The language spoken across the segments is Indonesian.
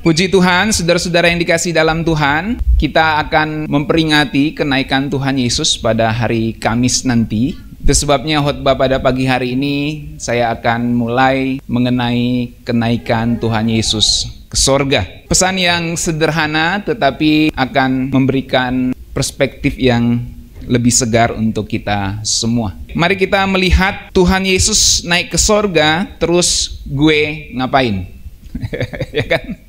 Puji Tuhan, saudara-saudara yang dikasihi dalam Tuhan, kita akan memperingati kenaikan Tuhan Yesus pada hari Kamis nanti. Itu sebabnya khotbah pada pagi hari ini saya akan mulai mengenai kenaikan Tuhan Yesus ke sorga. Pesan yang sederhana tetapi akan memberikan perspektif yang lebih segar untuk kita semua. Mari kita melihat Tuhan Yesus naik ke sorga, terus gue ngapain? Ya kan?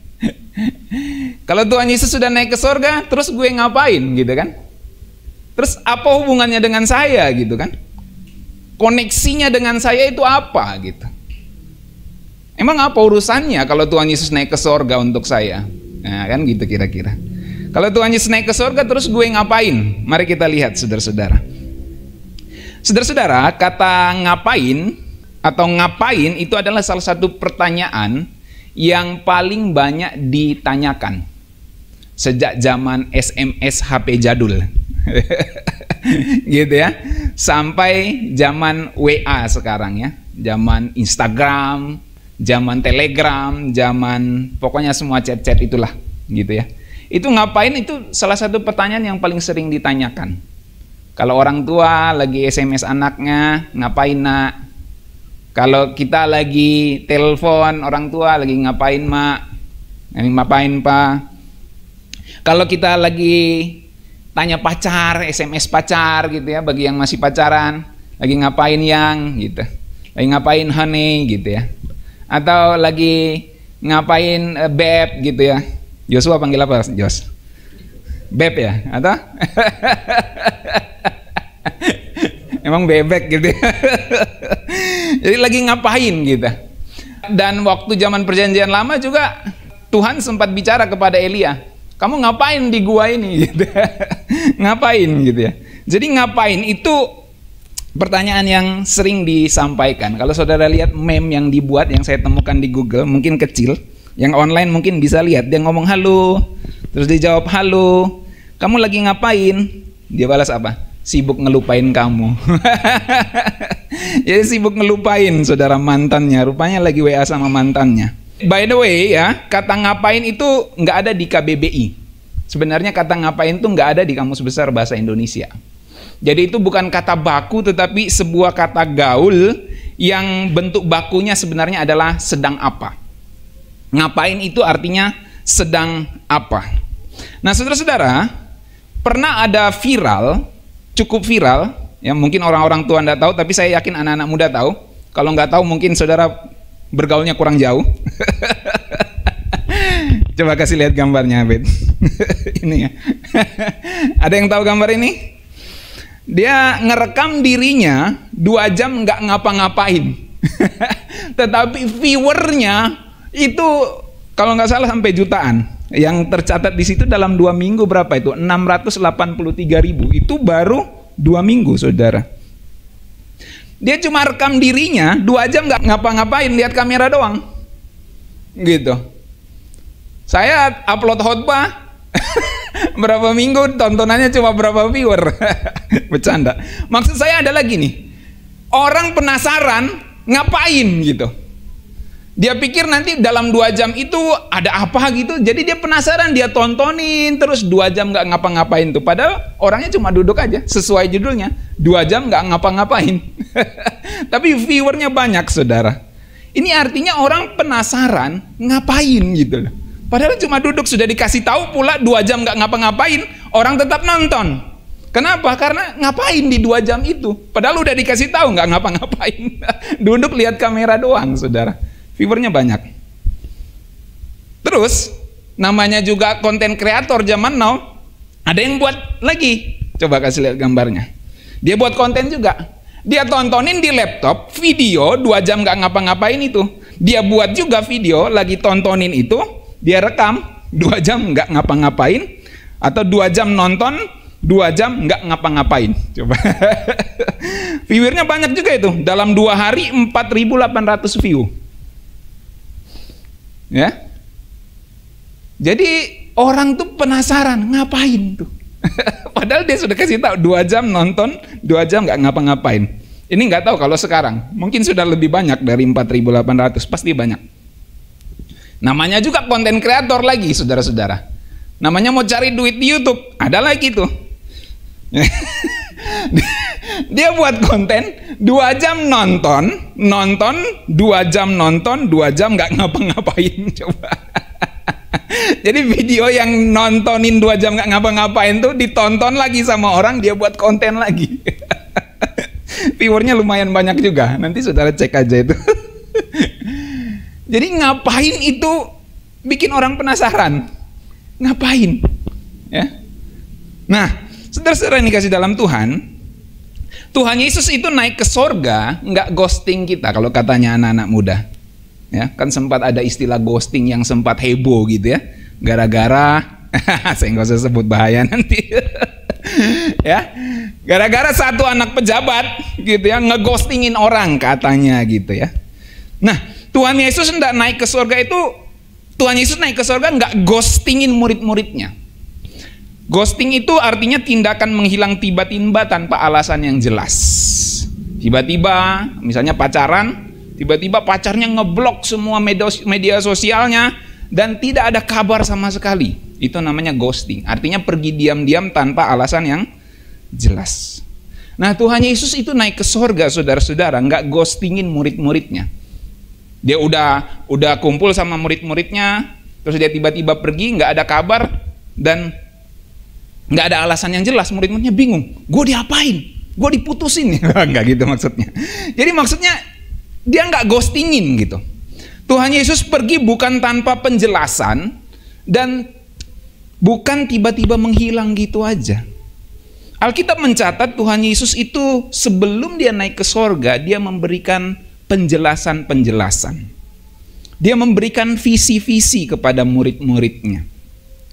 Kalau Tuhan Yesus sudah naik ke sorga, terus gue ngapain gitu kan? Terus apa hubungannya dengan saya gitu kan? Koneksinya dengan saya itu apa gitu? Emang apa urusannya kalau Tuhan Yesus naik ke sorga untuk saya? Nah kan gitu kira-kira. Kalau Tuhan Yesus naik ke sorga, terus gue ngapain? Mari kita lihat saudara-saudara. Saudara-saudara, kata ngapain atau ngapain itu adalah salah satu pertanyaan yang paling banyak ditanyakan sejak zaman SMS HP jadul. Gitu ya. Sampai zaman WA sekarang ya. Zaman Instagram, zaman Telegram, zaman pokoknya semua chat-chat itulah gitu ya. Itu ngapain itu salah satu pertanyaan yang paling sering ditanyakan. Kalau orang tua lagi SMS anaknya, ngapain nak? Kalau kita lagi telepon orang tua, lagi ngapain mak? Ngapain pak? Kalau kita lagi tanya pacar, SMS pacar gitu ya, bagi yang masih pacaran, lagi ngapain yang gitu, lagi ngapain honey gitu ya, atau lagi ngapain beb gitu ya. Joshua panggil apa Jos? Beb ya? Atau? Emang bebek gitu ya. Jadi lagi ngapain gitu. Dan waktu zaman perjanjian lama juga Tuhan sempat bicara kepada Elia, kamu ngapain di gua ini gitu. Ngapain gitu ya. Jadi ngapain itu pertanyaan yang sering disampaikan. Kalau saudara lihat meme yang dibuat, yang saya temukan di Google, mungkin kecil, yang online mungkin bisa lihat, dia ngomong halo, terus dijawab halo, kamu lagi ngapain? Dia balas apa? Sibuk ngelupain kamu. Jadi sibuk ngelupain saudara mantannya, rupanya lagi WA sama mantannya. By the way ya, kata ngapain itu nggak ada di KBBI. Sebenarnya kata ngapain itu nggak ada di Kamus Besar Bahasa Indonesia. Jadi itu bukan kata baku tetapi sebuah kata gaul yang bentuk bakunya sebenarnya adalah sedang apa. Ngapain itu artinya sedang apa. Nah saudara-saudara, pernah ada viral, cukup viral, ya mungkin orang-orang tua enggak tahu, tapi saya yakin anak-anak muda tahu. Kalau enggak tahu mungkin saudara bergaulnya kurang jauh. Coba kasih lihat gambarnya, Bet. Ini ya. Ada yang tahu gambar ini? Dia ngerekam dirinya 2 jam nggak ngapa-ngapain. Tetapi viewernya itu kalau nggak salah sampai jutaan. Yang tercatat di situ dalam 2 minggu berapa itu? 683.000. Itu baru 2 minggu, saudara. Dia cuma rekam dirinya 2 jam nggak ngapa-ngapain, lihat kamera doang. Gitu. Saya upload khotbah berapa minggu, tontonannya cuma berapa viewer. Bercanda. Maksud saya ada lagi nih. Orang penasaran ngapain gitu. Dia pikir nanti dalam 2 jam itu ada apa gitu. Jadi dia penasaran, dia tontonin terus 2 jam nggak ngapa-ngapain tuh. Padahal orangnya cuma duduk aja, sesuai judulnya. 2 jam nggak ngapa-ngapain. Tapi viewernya banyak, saudara. Ini artinya orang penasaran ngapain gitu loh. Padahal cuma duduk, sudah dikasih tahu pula 2 jam nggak ngapa-ngapain, orang tetap nonton. Kenapa? Karena ngapain di 2 jam itu? Padahal udah dikasih tahu nggak ngapa-ngapain. Duduk lihat kamera doang, saudara. Viewernya banyak. Terus namanya juga konten kreator zaman now, ada yang buat lagi. Coba kasih lihat gambarnya. Dia buat konten juga. Dia tontonin di laptop video 2 jam nggak ngapa-ngapain itu. Dia buat juga video lagi tontonin itu. Dia rekam 2 jam nggak ngapa-ngapain, atau 2 jam nonton, 2 jam nggak ngapa-ngapain. Coba. Viewernya banyak juga itu. Dalam 2 hari 4.800 view. Ya. Jadi orang tuh penasaran ngapain tuh. Padahal dia sudah kasih tahu 2 jam nonton, 2 jam nggak ngapa-ngapain. Ini nggak tahu kalau sekarang, mungkin sudah lebih banyak dari 4.800, pasti banyak. Namanya juga konten kreator lagi, saudara-saudara. Namanya mau cari duit di YouTube, ada lagi tuh. Dia buat konten 2 jam nonton 2 jam nonton, 2 jam nggak ngapa-ngapain. Coba. Jadi video yang nontonin 2 jam nggak ngapa-ngapain tuh ditonton lagi sama orang, dia buat konten lagi. Viewernya lumayan banyak juga. Nanti saudara cek aja itu. Jadi ngapain itu bikin orang penasaran? Ngapain? Ya. Nah, saudara-saudara yang dikasih dalam Tuhan, Tuhan Yesus itu naik ke sorga, nggak ghosting kita kalau katanya anak-anak muda. Ya, kan sempat ada istilah ghosting yang sempat heboh gitu ya. Gara-gara, saya nggak usah sebut bahaya nanti. Ya, gara-gara satu anak pejabat gitu ya ngeghostingin orang katanya gitu ya. Nah, Tuhan Yesus hendak naik ke sorga itu, Tuhan Yesus naik ke sorga nggak ghostingin murid-muridnya. Ghosting itu artinya tindakan menghilang tiba-tiba tanpa alasan yang jelas. Tiba-tiba, misalnya pacaran, tiba-tiba pacarnya ngeblok semua media sosialnya dan tidak ada kabar sama sekali. Itu namanya ghosting. Artinya pergi diam-diam tanpa alasan yang jelas. Nah, Tuhan Yesus itu naik ke sorga, saudara-saudara, nggak ghostingin murid-muridnya. Dia udah kumpul sama murid-muridnya, terus dia tiba-tiba pergi, nggak ada kabar dan nggak ada alasan yang jelas. Murid-muridnya bingung, gue diapain? Gue diputusin? Nggak gitu maksudnya. Jadi maksudnya dia nggak ghostingin gitu. Tuhan Yesus pergi bukan tanpa penjelasan dan bukan tiba-tiba menghilang gitu aja. Alkitab mencatat Tuhan Yesus itu sebelum dia naik ke sorga, dia memberikan penjelasan-penjelasan. Dia memberikan visi-visi kepada murid-muridnya.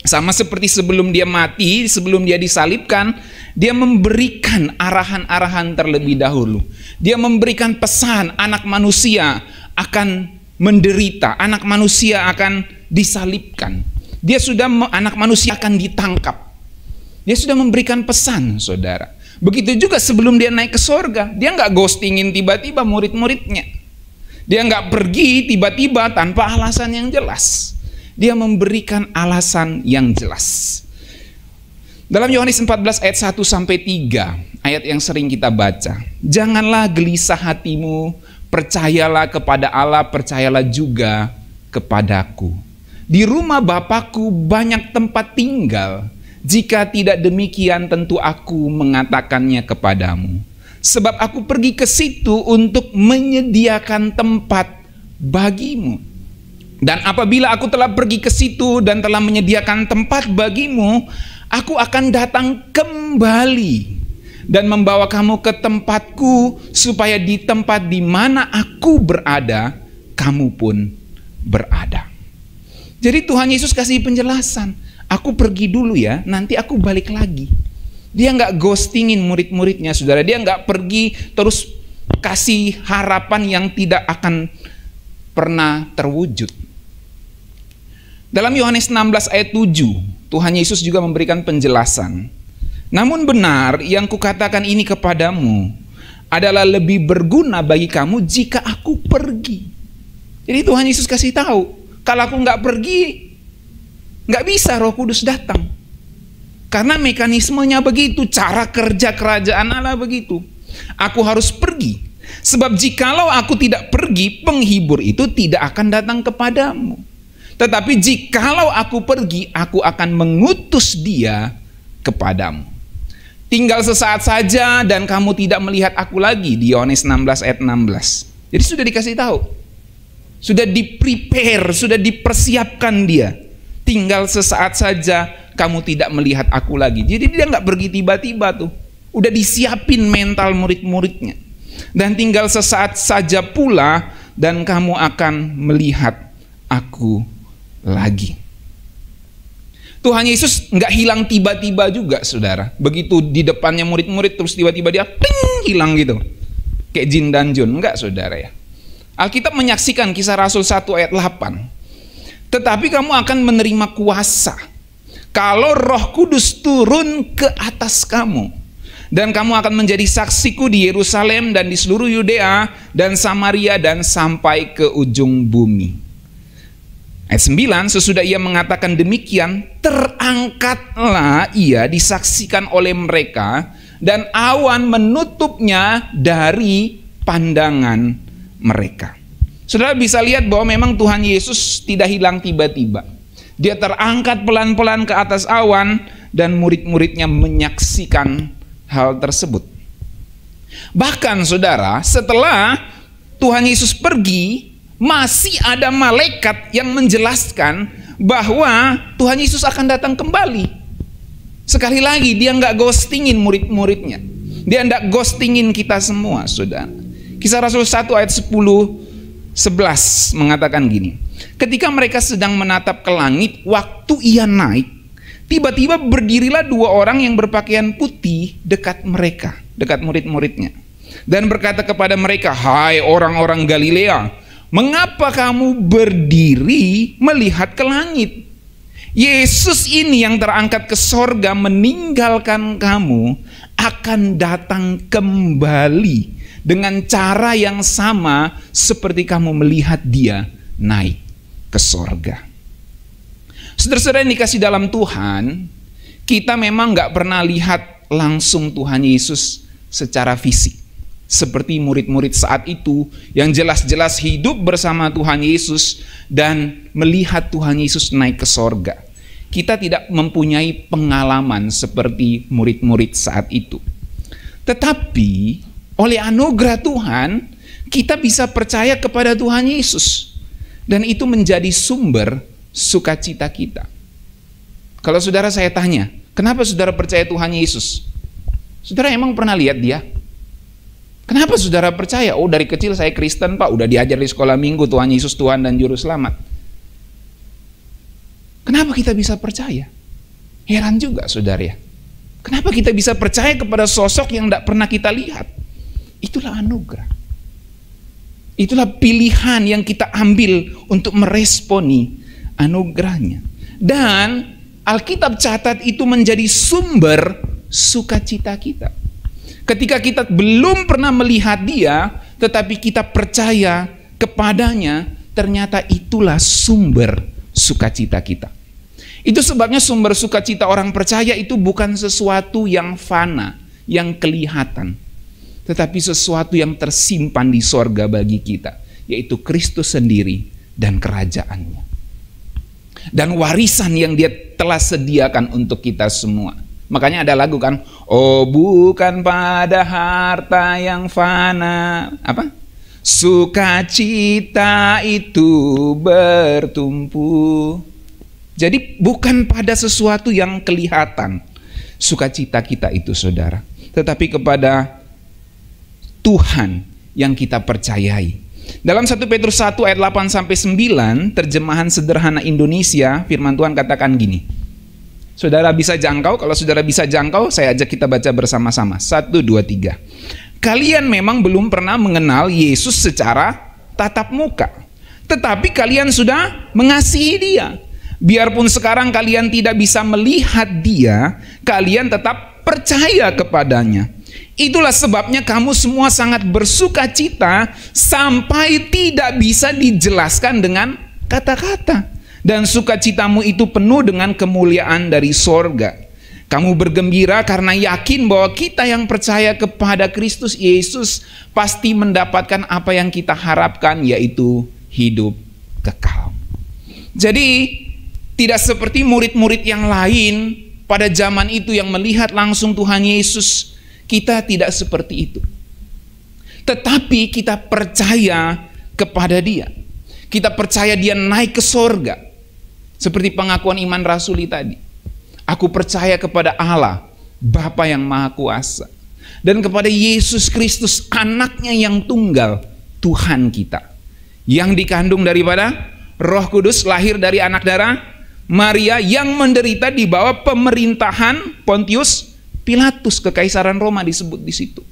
Sama seperti sebelum dia mati, sebelum dia disalibkan, dia memberikan arahan-arahan terlebih dahulu. Dia memberikan pesan anak manusia akan menderita, anak manusia akan disalibkan. Anak manusia akan ditangkap. Dia sudah memberikan pesan, saudara. Begitu juga sebelum dia naik ke sorga, dia nggak ghostingin tiba-tiba murid-muridnya. Dia nggak pergi tiba-tiba tanpa alasan yang jelas. Dia memberikan alasan yang jelas. Dalam Yohanes 14 ayat 1-3, ayat yang sering kita baca. Janganlah gelisah hatimu, percayalah kepada Allah, percayalah juga kepadaku. Di rumah Bapakku banyak tempat tinggal. Jika tidak demikian tentu aku mengatakannya kepadamu. Sebab aku pergi ke situ untuk menyediakan tempat bagimu. Dan apabila aku telah pergi ke situ dan telah menyediakan tempat bagimu, aku akan datang kembali dan membawa kamu ke tempatku, supaya di tempat di mana aku berada, kamu pun berada. Jadi Tuhan Yesus kasih penjelasan, aku pergi dulu ya, nanti aku balik lagi. Dia nggak ghostingin murid-muridnya, saudara. Dia nggak pergi terus kasih harapan yang tidak akan pernah terwujud. Dalam Yohanes 16 ayat 7, Tuhan Yesus juga memberikan penjelasan. Namun benar yang kukatakan ini kepadamu adalah lebih berguna bagi kamu jika aku pergi. Jadi Tuhan Yesus kasih tahu, kalau aku nggak pergi, nggak bisa Roh Kudus datang. Karena mekanismenya begitu, cara kerja kerajaan Allah begitu. Aku harus pergi. Sebab jikalau aku tidak pergi, penghibur itu tidak akan datang kepadamu. Tetapi jikalau aku pergi, aku akan mengutus dia kepadamu. Tinggal sesaat saja dan kamu tidak melihat aku lagi, di Yohanes 16 ayat 16. Jadi sudah dikasih tahu. Sudah di-prepare, sudah dipersiapkan dia. Tinggal sesaat saja kamu tidak melihat aku lagi. Jadi dia nggak pergi tiba-tiba tuh. Udah disiapin mental murid-muridnya. Dan tinggal sesaat saja pula dan kamu akan melihat aku lagi. Tuhan Yesus nggak hilang tiba-tiba juga, saudara. Begitu di depannya murid-murid terus tiba-tiba dia ping, hilang gitu. Kayak jin dan jun, enggak, saudara ya. Alkitab menyaksikan Kisah Rasul 1 ayat 8. Tetapi kamu akan menerima kuasa kalau Roh Kudus turun ke atas kamu, dan kamu akan menjadi saksiku di Yerusalem dan di seluruh Yudea dan Samaria dan sampai ke ujung bumi. Ayat 9, sesudah ia mengatakan demikian, terangkatlah ia disaksikan oleh mereka, dan awan menutupnya dari pandangan mereka. Saudara bisa lihat bahwa memang Tuhan Yesus tidak hilang tiba-tiba. Dia terangkat pelan-pelan ke atas awan, dan murid-muridnya menyaksikan hal tersebut. Bahkan saudara, setelah Tuhan Yesus pergi, masih ada malaikat yang menjelaskan bahwa Tuhan Yesus akan datang kembali. Sekali lagi, dia nggak ghostingin murid-muridnya. Dia nggak ghostingin kita semua, saudara. Kisah Rasul 1 ayat 10-11 mengatakan gini. Ketika mereka sedang menatap ke langit, waktu ia naik, tiba-tiba berdirilah dua orang yang berpakaian putih dekat mereka, dekat murid-muridnya. Dan berkata kepada mereka, "Hai orang-orang Galilea, mengapa kamu berdiri melihat ke langit? Yesus ini yang terangkat ke sorga meninggalkan kamu akan datang kembali dengan cara yang sama seperti kamu melihat dia naik ke sorga." Saudara-saudara yang dikasih dalam Tuhan, kita memang gak pernah lihat langsung Tuhan Yesus secara fisik. Seperti murid-murid saat itu yang jelas-jelas hidup bersama Tuhan Yesus dan melihat Tuhan Yesus naik ke sorga. Kita tidak mempunyai pengalaman seperti murid-murid saat itu. Tetapi oleh anugerah Tuhan, kita bisa percaya kepada Tuhan Yesus. Dan itu menjadi sumber sukacita kita. Kalau saudara saya tanya, kenapa saudara percaya Tuhan Yesus? Saudara emang pernah lihat dia? Kenapa saudara percaya? Oh, dari kecil saya Kristen, Pak. Udah diajar di sekolah minggu Tuhan Yesus Tuhan dan Juru Selamat. Kenapa kita bisa percaya? Heran juga, saudara ya. Kenapa kita bisa percaya kepada sosok yang tidak pernah kita lihat? Itulah anugerah. Itulah pilihan yang kita ambil untuk meresponi anugerahnya. Dan Alkitab catat itu menjadi sumber sukacita kita. Ketika kita belum pernah melihat dia, tetapi kita percaya kepadanya, ternyata itulah sumber sukacita kita. Itu sebabnya sumber sukacita orang percaya itu bukan sesuatu yang fana, yang kelihatan, tetapi sesuatu yang tersimpan di sorga bagi kita, yaitu Kristus sendiri dan kerajaannya. Dan warisan yang dia telah sediakan untuk kita semua. Makanya ada lagu kan, oh bukan pada harta yang fana, apa? Sukacita itu bertumpu. Jadi bukan pada sesuatu yang kelihatan sukacita kita itu, saudara, tetapi kepada Tuhan yang kita percayai. Dalam 1 Petrus 1 ayat 8-9, terjemahan sederhana Indonesia, firman Tuhan katakan gini. Saudara bisa jangkau, kalau saudara bisa jangkau, saya ajak kita baca bersama-sama. 1, 2, 3. Kalian memang belum pernah mengenal Yesus secara tatap muka, tetapi kalian sudah mengasihi dia. Biarpun sekarang kalian tidak bisa melihat dia, kalian tetap percaya kepadanya. Itulah sebabnya kamu semua sangat bersukacita sampai tidak bisa dijelaskan dengan kata-kata. Dan sukacitamu itu penuh dengan kemuliaan dari sorga. Kamu bergembira karena yakin bahwa kita yang percaya kepada Kristus Yesus pasti mendapatkan apa yang kita harapkan, yaitu hidup kekal. Jadi tidak seperti murid-murid yang lain pada zaman itu yang melihat langsung Tuhan Yesus. Kita tidak seperti itu. Tetapi kita percaya kepada dia. Kita percaya dia naik ke sorga. Seperti pengakuan iman rasuli tadi. Aku percaya kepada Allah, Bapa yang Maha Kuasa. Dan kepada Yesus Kristus, anaknya yang tunggal, Tuhan kita. Yang dikandung daripada Roh Kudus, lahir dari anak darah Maria, yang menderita di bawah pemerintahan Pontius Pilatus, kekaisaran Roma disebut di situ.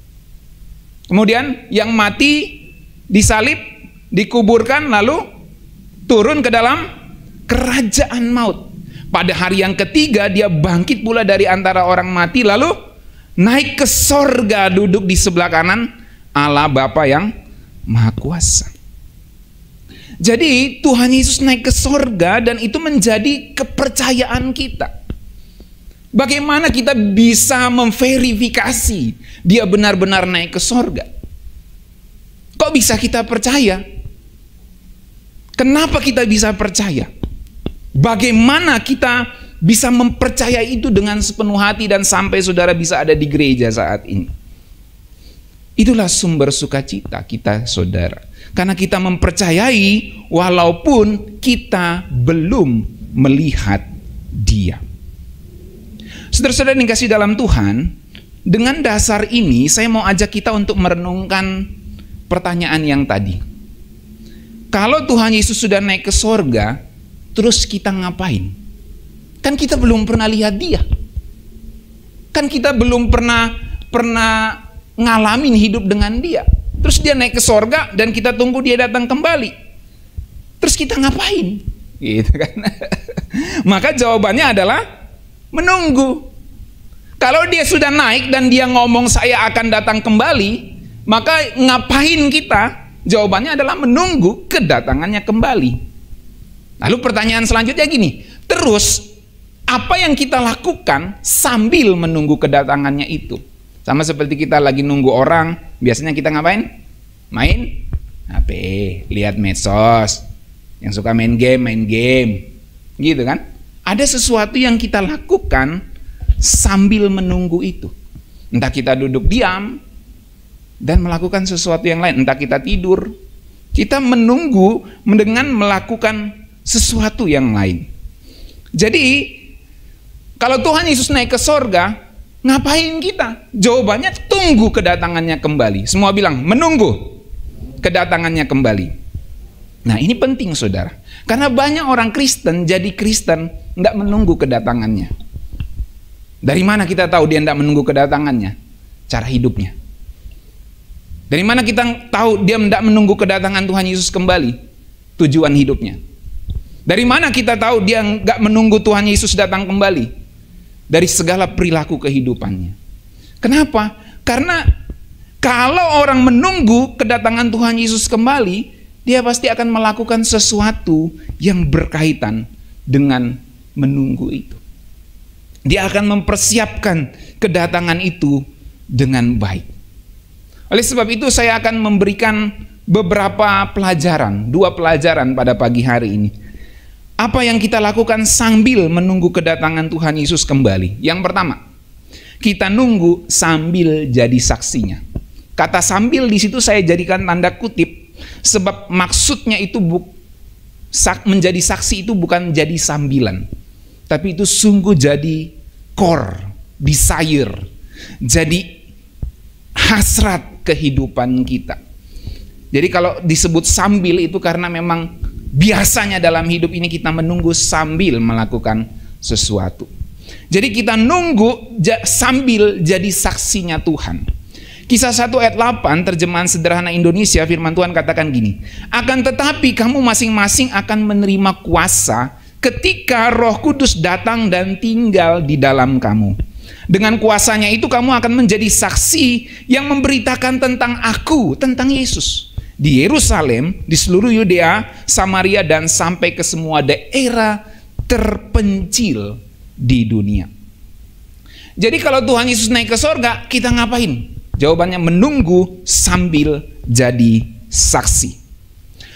Kemudian yang mati, disalib, dikuburkan, lalu turun ke dalam kerajaan maut. Pada hari yang ketiga dia bangkit pula dari antara orang mati, lalu naik ke sorga, duduk di sebelah kanan Allah Bapa yang Maha Kuasa. Jadi Tuhan Yesus naik ke sorga dan itu menjadi kepercayaan kita. Bagaimana kita bisa memverifikasi dia benar-benar naik ke sorga? Kok bisa kita percaya? Kenapa kita bisa percaya? Bagaimana kita bisa mempercayai itu dengan sepenuh hati dan sampai saudara bisa ada di gereja saat ini? Itulah sumber sukacita kita, saudara. Karena kita mempercayai walaupun kita belum melihat dia. Saudara-saudara yang dikasih dalam Tuhan, dengan dasar ini saya mau ajak kita untuk merenungkan pertanyaan yang tadi. Kalau Tuhan Yesus sudah naik ke sorga, terus kita ngapain? Kan kita belum pernah lihat dia. Kan kita belum pernah ngalamin hidup dengan dia. Terus dia naik ke sorga dan kita tunggu dia datang kembali. Terus kita ngapain? Gitu kan. Maka jawabannya adalah menunggu. Kalau dia sudah naik dan dia ngomong saya akan datang kembali, maka ngapain kita? Jawabannya adalah menunggu kedatangannya kembali. Lalu pertanyaan selanjutnya gini, terus apa yang kita lakukan sambil menunggu kedatangannya itu? Sama seperti kita lagi nunggu orang, biasanya kita ngapain? Main HP, lihat medsos. Yang suka main game. Gitu kan? Ada sesuatu yang kita lakukan sambil menunggu itu. Entah kita duduk diam dan melakukan sesuatu yang lain, entah kita tidur. Kita menunggu dengan melakukan sesuatu yang lain. Jadi, kalau Tuhan Yesus naik ke sorga, ngapain kita? Jawabannya tunggu kedatangannya kembali. Semua bilang menunggu kedatangannya kembali. Nah ini penting saudara. Karena banyak orang Kristen jadi Kristen nggak menunggu kedatangannya. Dari mana kita tahu dia nggak menunggu kedatangannya? Cara hidupnya. Dari mana kita tahu dia nggak menunggu kedatangan Tuhan Yesus kembali? Tujuan hidupnya. Dari mana kita tahu dia nggak menunggu Tuhan Yesus datang kembali? Dari segala perilaku kehidupannya. Kenapa? Karena kalau orang menunggu kedatangan Tuhan Yesus kembali, dia pasti akan melakukan sesuatu yang berkaitan dengan menunggu itu. Dia akan mempersiapkan kedatangan itu dengan baik. Oleh sebab itu saya akan memberikan beberapa pelajaran, 2 pelajaran pada pagi hari ini. Apa yang kita lakukan sambil menunggu kedatangan Tuhan Yesus kembali? Yang pertama, kita nunggu sambil jadi saksinya. Kata sambil di situ saya jadikan tanda kutip, sebab maksudnya itu menjadi saksi itu bukan jadi sambilan, tapi itu sungguh jadi core, desire, jadi hasrat kehidupan kita. Jadi kalau disebut sambil itu karena memang biasanya dalam hidup ini kita menunggu sambil melakukan sesuatu. Jadi kita nunggu sambil jadi saksinya Tuhan. Kisah 1 ayat 8 terjemahan sederhana Indonesia, firman Tuhan katakan gini, akan tetapi kamu masing-masing akan menerima kuasa ketika Roh Kudus datang dan tinggal di dalam kamu. Dengan kuasanya itu kamu akan menjadi saksi yang memberitakan tentang aku, tentang Yesus. Di Yerusalem, di seluruh Yudea, Samaria, dan sampai ke semua daerah terpencil di dunia. Jadi kalau Tuhan Yesus naik ke sorga, kita ngapain? Jawabannya menunggu sambil jadi saksi.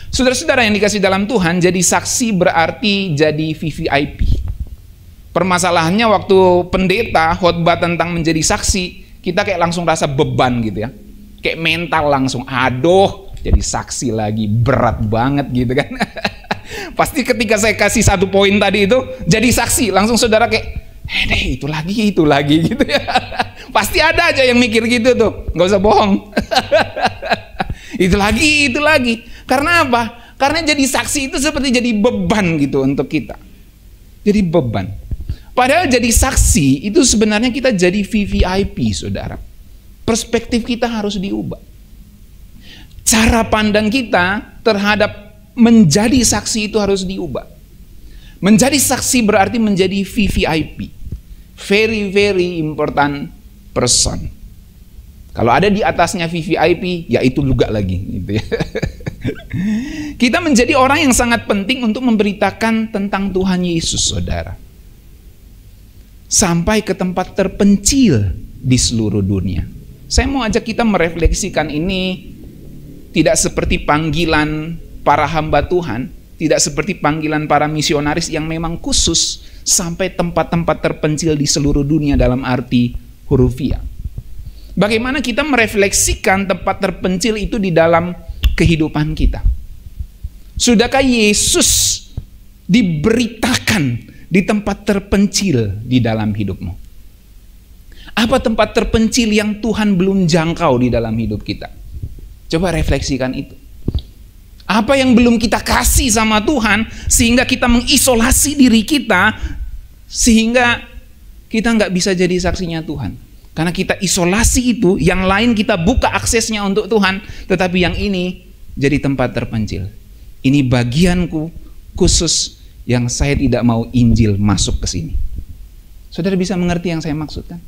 Saudara-saudara yang dikasih dalam Tuhan, jadi saksi berarti jadi VVIP. Permasalahannya waktu pendeta khotbah tentang menjadi saksi, kita kayak langsung rasa beban gitu ya. Kayak mental langsung, aduh, jadi saksi lagi, berat banget gitu kan. Pasti ketika saya kasih 1 poin tadi itu, jadi saksi, langsung saudara kayak, deh itu lagi gitu ya. Pasti ada aja yang mikir gitu tuh, nggak usah bohong. Itu lagi. Karena apa? Karena jadi saksi itu seperti jadi beban gitu untuk kita. Jadi beban. Padahal jadi saksi itu sebenarnya kita jadi VVIP, saudara. Perspektif kita harus diubah. Cara pandang kita terhadap menjadi saksi itu harus diubah. Menjadi saksi berarti menjadi VVIP. Very, very important person. Kalau ada di atasnya VVIP, ya itu juga lagi gitu ya. Kita menjadi orang yang sangat penting untuk memberitakan tentang Tuhan Yesus, saudara. Sampai ke tempat terpencil di seluruh dunia. Saya mau ajak kita merefleksikan ini tidak seperti panggilan para hamba Tuhan, tidak seperti panggilan para misionaris yang memang khusus sampai tempat-tempat terpencil di seluruh dunia dalam arti hurufiah. Bagaimana kita merefleksikan tempat terpencil itu di dalam kehidupan kita? Sudahkah Yesus diberitakan di tempat terpencil di dalam hidupmu? Apa tempat terpencil yang Tuhan belum jangkau di dalam hidup kita? Coba refleksikan itu. Apa yang belum kita kasih sama Tuhan sehingga kita mengisolasi diri kita, sehingga kita nggak bisa jadi saksinya Tuhan. Karena kita isolasi itu, yang lain kita buka aksesnya untuk Tuhan, tetapi yang ini jadi tempat terpencil. Ini bagianku khusus yang saya tidak mau Injil masuk ke sini. Saudara bisa mengerti yang saya maksudkan?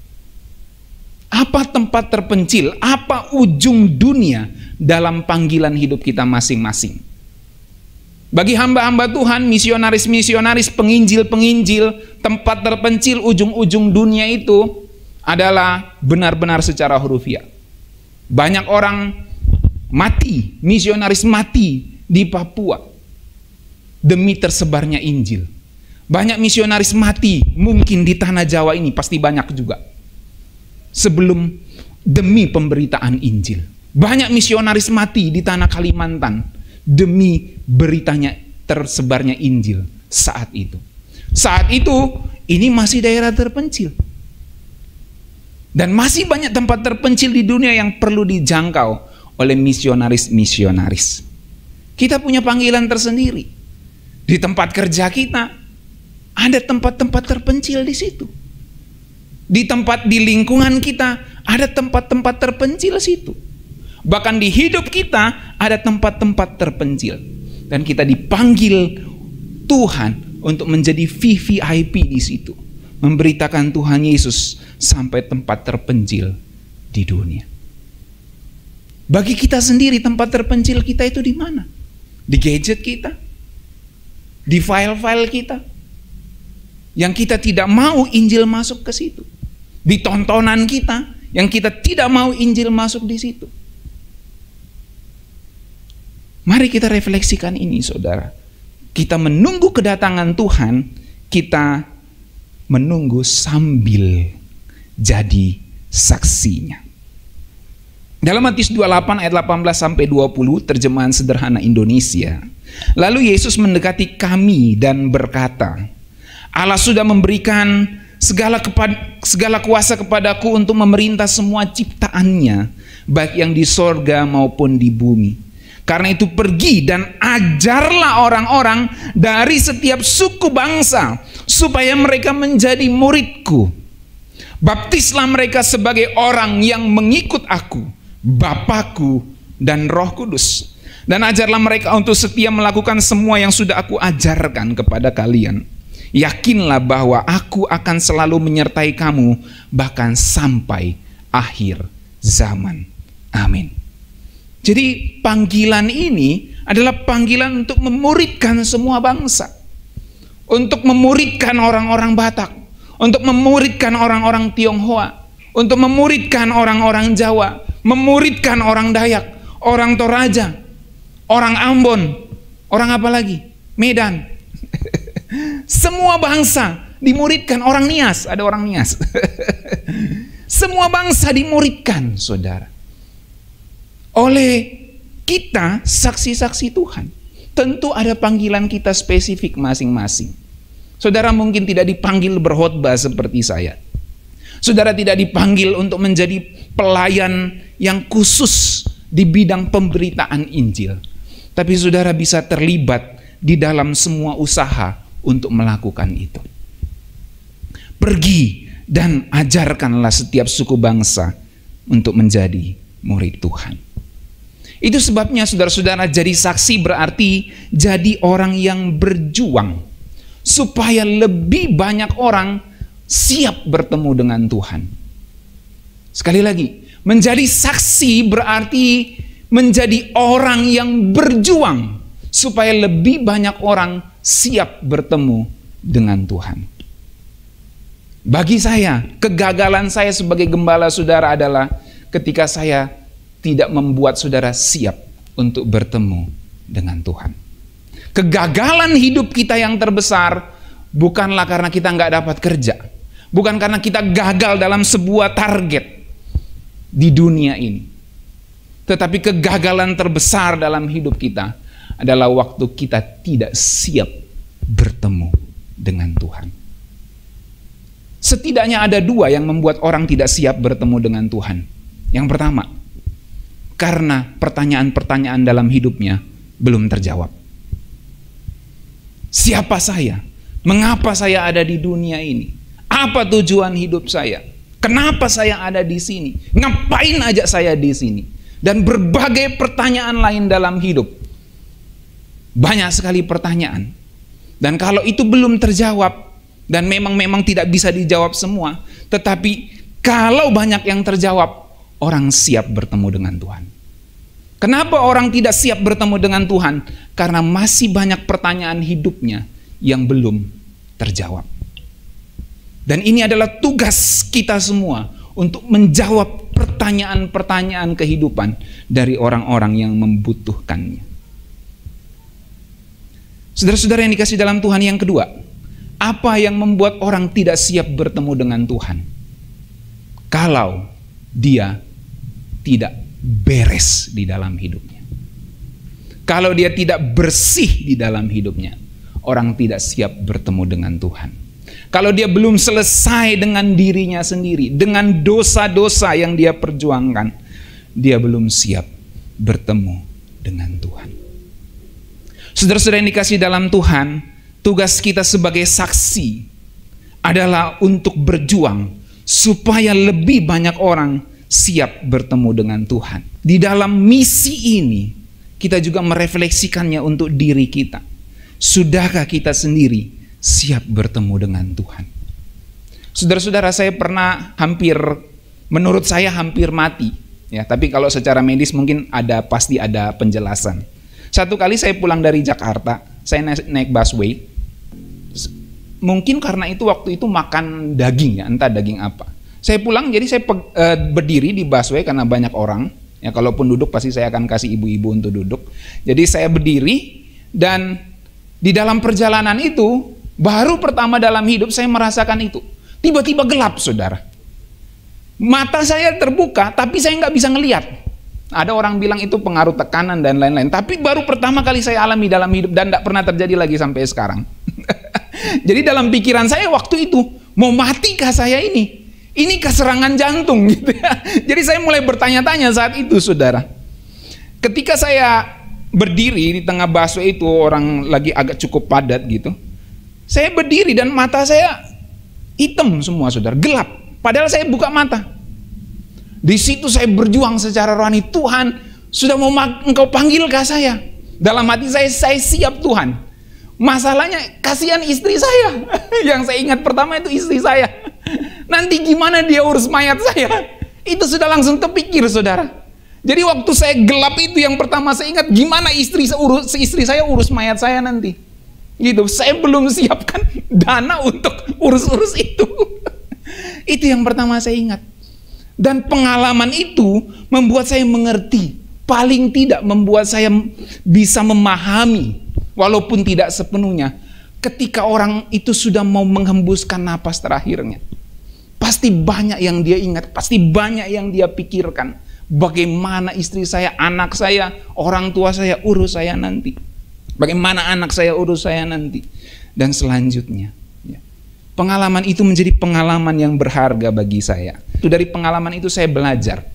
Apa tempat terpencil, apa ujung dunia dalam panggilan hidup kita masing-masing? Bagi hamba-hamba Tuhan, misionaris-misionaris, penginjil-penginjil, tempat terpencil ujung-ujung dunia itu adalah benar-benar secara hurufiah. Banyak orang mati, misionaris mati di Papua demi tersebarnya Injil. Banyak misionaris mati mungkin di tanah Jawa ini, pasti banyak juga, sebelum demi pemberitaan Injil. Banyak misionaris mati di tanah Kalimantan demi beritanya tersebarnya Injil saat itu. Saat itu ini masih daerah terpencil. Dan masih banyak tempat terpencil di dunia yang perlu dijangkau oleh misionaris-misionaris. Kita punya panggilan tersendiri. Di tempat kerja kita ada tempat-tempat terpencil di situ. Di lingkungan kita ada tempat-tempat terpencil situ. Bahkan di hidup kita ada tempat-tempat terpencil. Dan kita dipanggil Tuhan untuk menjadi VVIP di situ. Memberitakan Tuhan Yesus sampai tempat terpencil di dunia. Bagi kita sendiri, tempat terpencil kita itu di mana? Di gadget kita? Di file-file kita? Yang kita tidak mau Injil masuk ke situ. Di tontonan kita, yang kita tidak mau Injil masuk di situ. Mari kita refleksikan ini, saudara. Kita menunggu kedatangan Tuhan, kita menunggu sambil jadi saksinya. Dalam Matius 28 ayat 18 sampai 20, terjemahan sederhana Indonesia. Lalu Yesus mendekati kami dan berkata, Allah sudah memberikan segala kuasa kepadaku untuk memerintah semua ciptaannya, baik yang di sorga maupun di bumi. Karena itu pergi dan ajarlah orang-orang dari setiap suku bangsa, supaya mereka menjadi muridku. Baptislah mereka sebagai orang yang mengikut aku, Bapakku dan Roh Kudus. Dan ajarlah mereka untuk setia melakukan semua yang sudah aku ajarkan kepada kalian. Yakinlah bahwa aku akan selalu menyertai kamu, bahkan sampai akhir zaman. Amin. Jadi panggilan ini adalah panggilan untuk memuridkan semua bangsa. Untuk memuridkan orang-orang Batak. Untuk memuridkan orang-orang Tionghoa. Untuk memuridkan orang-orang Jawa. Memuridkan orang Dayak. Orang Toraja. Orang Ambon. Orang apa lagi? Medan. Semua bangsa dimuridkan. Orang Nias. Ada orang Nias. Semua bangsa dimuridkan, saudara. Oleh kita, saksi-saksi Tuhan. Tentu ada panggilan kita spesifik masing-masing. Saudara mungkin tidak dipanggil berkhotbah seperti saya. Saudara tidak dipanggil untuk menjadi pelayan yang khusus di bidang pemberitaan Injil. Tapi saudara bisa terlibat di dalam semua usaha untuk melakukan itu. Pergi dan ajarkanlah setiap suku bangsa untuk menjadi murid Tuhan. Itu sebabnya saudara-saudara, jadi saksi berarti jadi orang yang berjuang supaya lebih banyak orang siap bertemu dengan Tuhan. Sekali lagi, menjadi saksi berarti menjadi orang yang berjuang supaya lebih banyak orang siap bertemu dengan Tuhan. Bagi saya, kegagalan saya sebagai gembala saudara adalah ketika saya tidak membuat saudara siap untuk bertemu dengan Tuhan. Kegagalan hidup kita yang terbesar bukanlah karena kita nggak dapat kerja, bukan karena kita gagal dalam sebuah target di dunia ini. Tetapi kegagalan terbesar dalam hidup kita adalah waktu kita tidak siap bertemu dengan Tuhan. Setidaknya ada dua yang membuat orang tidak siap bertemu dengan Tuhan. Yang pertama, karena pertanyaan-pertanyaan dalam hidupnya belum terjawab. Siapa saya? Mengapa saya ada di dunia ini? Apa tujuan hidup saya? Kenapa saya ada di sini? Ngapain aja saya di sini? Dan berbagai pertanyaan lain dalam hidup. Banyak sekali pertanyaan. Dan kalau itu belum terjawab, dan memang tidak bisa dijawab semua, tetapi kalau banyak yang terjawab, orang siap bertemu dengan Tuhan. Kenapa orang tidak siap bertemu dengan Tuhan? Karena masih banyak pertanyaan hidupnya yang belum terjawab. Dan ini adalah tugas kita semua untuk menjawab pertanyaan-pertanyaan kehidupan dari orang-orang yang membutuhkannya. Saudara-saudara yang dikasih dalam Tuhan, yang kedua, apa yang membuat orang tidak siap bertemu dengan Tuhan? Kalau dia tidak beres di dalam hidupnya. Kalau dia tidak bersih di dalam hidupnya, orang tidak siap bertemu dengan Tuhan. Kalau dia belum selesai dengan dirinya sendiri, dengan dosa-dosa yang dia perjuangkan, dia belum siap bertemu dengan Tuhan. Saudara-saudara yang dikasih dalam Tuhan, tugas kita sebagai saksi adalah untuk berjuang supaya lebih banyak orang siap bertemu dengan Tuhan. Di dalam misi ini, kita juga merefleksikannya untuk diri kita. Sudahkah kita sendiri siap bertemu dengan Tuhan? Saudara-saudara, saya pernah menurut saya hampir mati. Ya, tapi kalau secara medis mungkin pasti ada penjelasan. Satu kali saya pulang dari Jakarta, saya naik busway. Mungkin karena itu waktu itu makan daging, ya, entah daging apa. Saya pulang, jadi saya berdiri di busway karena banyak orang. Ya, kalaupun duduk pasti saya akan kasih ibu-ibu untuk duduk. Jadi saya berdiri, dan di dalam perjalanan itu baru pertama dalam hidup saya merasakan itu. Tiba-tiba gelap, saudara. Mata saya terbuka, tapi saya nggak bisa ngelihat. Ada orang bilang itu pengaruh tekanan dan lain-lain. Tapi baru pertama kali saya alami dalam hidup, dan tidak pernah terjadi lagi sampai sekarang. Jadi dalam pikiran saya waktu itu, mau matikah saya ini? Inikah serangan jantung gitu ya? Jadi saya mulai bertanya-tanya saat itu, saudara. Ketika saya berdiri di tengah busway itu, orang lagi agak cukup padat gitu. Saya berdiri dan mata saya hitam semua, saudara, gelap. Padahal saya buka mata. Di situ saya berjuang secara rohani. Tuhan, sudah mau Engkau panggilkah saya? Dalam hati saya siap Tuhan. Masalahnya kasihan istri saya. Yang saya ingat pertama itu istri saya. Nanti gimana dia urus mayat saya? Itu sudah langsung terpikir, saudara. Jadi waktu saya gelap itu, yang pertama saya ingat, gimana istri saya urus mayat saya nanti. Gitu. Saya belum siapkan dana untuk urus-urus itu. Itu yang pertama saya ingat. Dan pengalaman itu membuat saya mengerti. Paling tidak membuat saya bisa memahami, walaupun tidak sepenuhnya, ketika orang itu sudah mau menghembuskan napas terakhirnya. Pasti banyak yang dia ingat, pasti banyak yang dia pikirkan. Bagaimana istri saya, anak saya, orang tua saya urus saya nanti. Bagaimana anak saya urus saya nanti. Dan selanjutnya. Ya. Pengalaman itu menjadi pengalaman yang berharga bagi saya. Itu dari pengalaman itu saya belajar.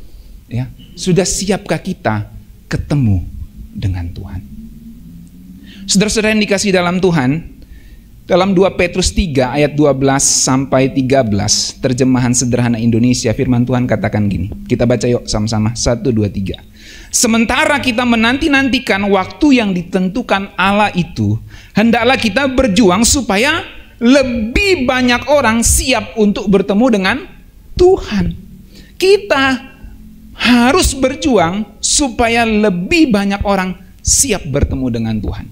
Ya, sudah siapkah kita ketemu dengan Tuhan? Saudara-saudara yang dikasih dalam Tuhan, dalam 2 Petrus 3 ayat 12 sampai 13, terjemahan sederhana Indonesia, firman Tuhan katakan gini. Kita baca yuk sama-sama. 1, 2, 3. Sementara kita menanti-nantikan waktu yang ditentukan Allah itu, hendaklah kita berjuang supaya lebih banyak orang siap untuk bertemu dengan Tuhan. Kita harus berjuang supaya lebih banyak orang siap bertemu dengan Tuhan.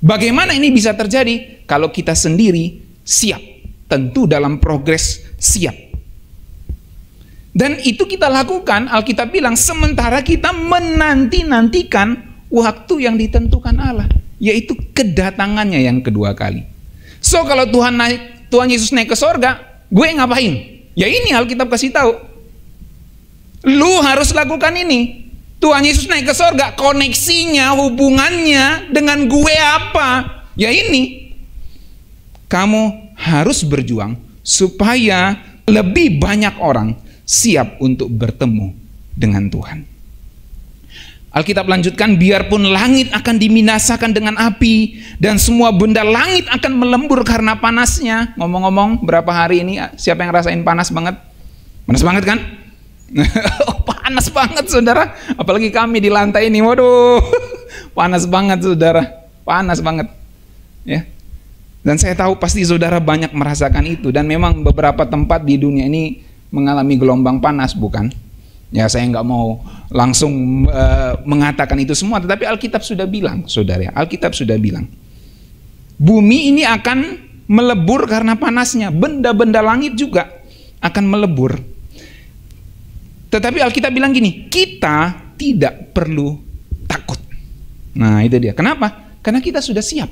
Bagaimana ini bisa terjadi? Kalau kita sendiri siap, tentu dalam progres siap. Dan itu kita lakukan, Alkitab bilang, sementara kita menanti-nantikan waktu yang ditentukan Allah, yaitu kedatangannya yang kedua kali. So kalau Tuhan Yesus naik ke sorga, gue ngapain? Ya ini Alkitab kasih tahu. Lu harus lakukan ini. Tuhan Yesus naik ke sorga, koneksinya, hubungannya dengan gue apa? Ya ini. Kamu harus berjuang supaya lebih banyak orang siap untuk bertemu dengan Tuhan. Alkitab lanjutkan, biarpun langit akan diminasakan dengan api dan semua benda langit akan melembur karena panasnya. Ngomong-ngomong, berapa hari ini siapa yang rasain panas banget? Panas banget kan? Panas banget saudara, apalagi kami di lantai ini, waduh, panas banget saudara, panas banget, ya. Dan saya tahu pasti saudara banyak merasakan itu, dan memang beberapa tempat di dunia ini mengalami gelombang panas, bukan? Ya saya nggak mau langsung mengatakan itu semua, tetapi Alkitab sudah bilang, saudara, Alkitab sudah bilang, bumi ini akan melebur karena panasnya, benda-benda langit juga akan melebur. Tetapi Alkitab bilang gini, kita tidak perlu takut. Nah itu dia. Kenapa? Karena kita sudah siap.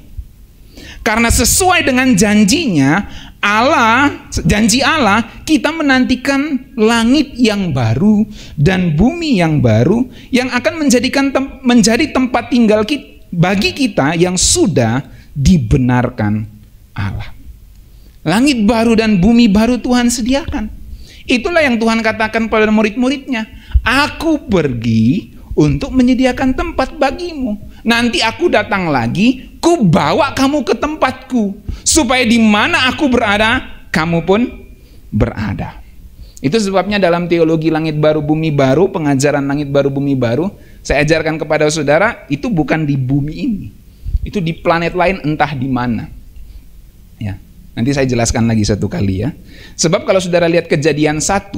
Karena sesuai dengan janjinya Allah, janji Allah, kita menantikan langit yang baru dan bumi yang baru yang akan menjadi tempat tinggal bagi kita yang sudah dibenarkan Allah. Langit baru dan bumi baru Tuhan sediakan. Itulah yang Tuhan katakan pada murid-muridnya. Aku pergi untuk menyediakan tempat bagimu. Nanti aku datang lagi, ku bawa kamu ke tempatku. Supaya di mana aku berada, kamu pun berada. Itu sebabnya dalam teologi langit baru bumi baru, pengajaran langit baru bumi baru, saya ajarkan kepada saudara, itu bukan di bumi ini. Itu di planet lain entah di mana. Ya. Nanti saya jelaskan lagi satu kali ya. Sebab kalau saudara lihat Kejadian 1,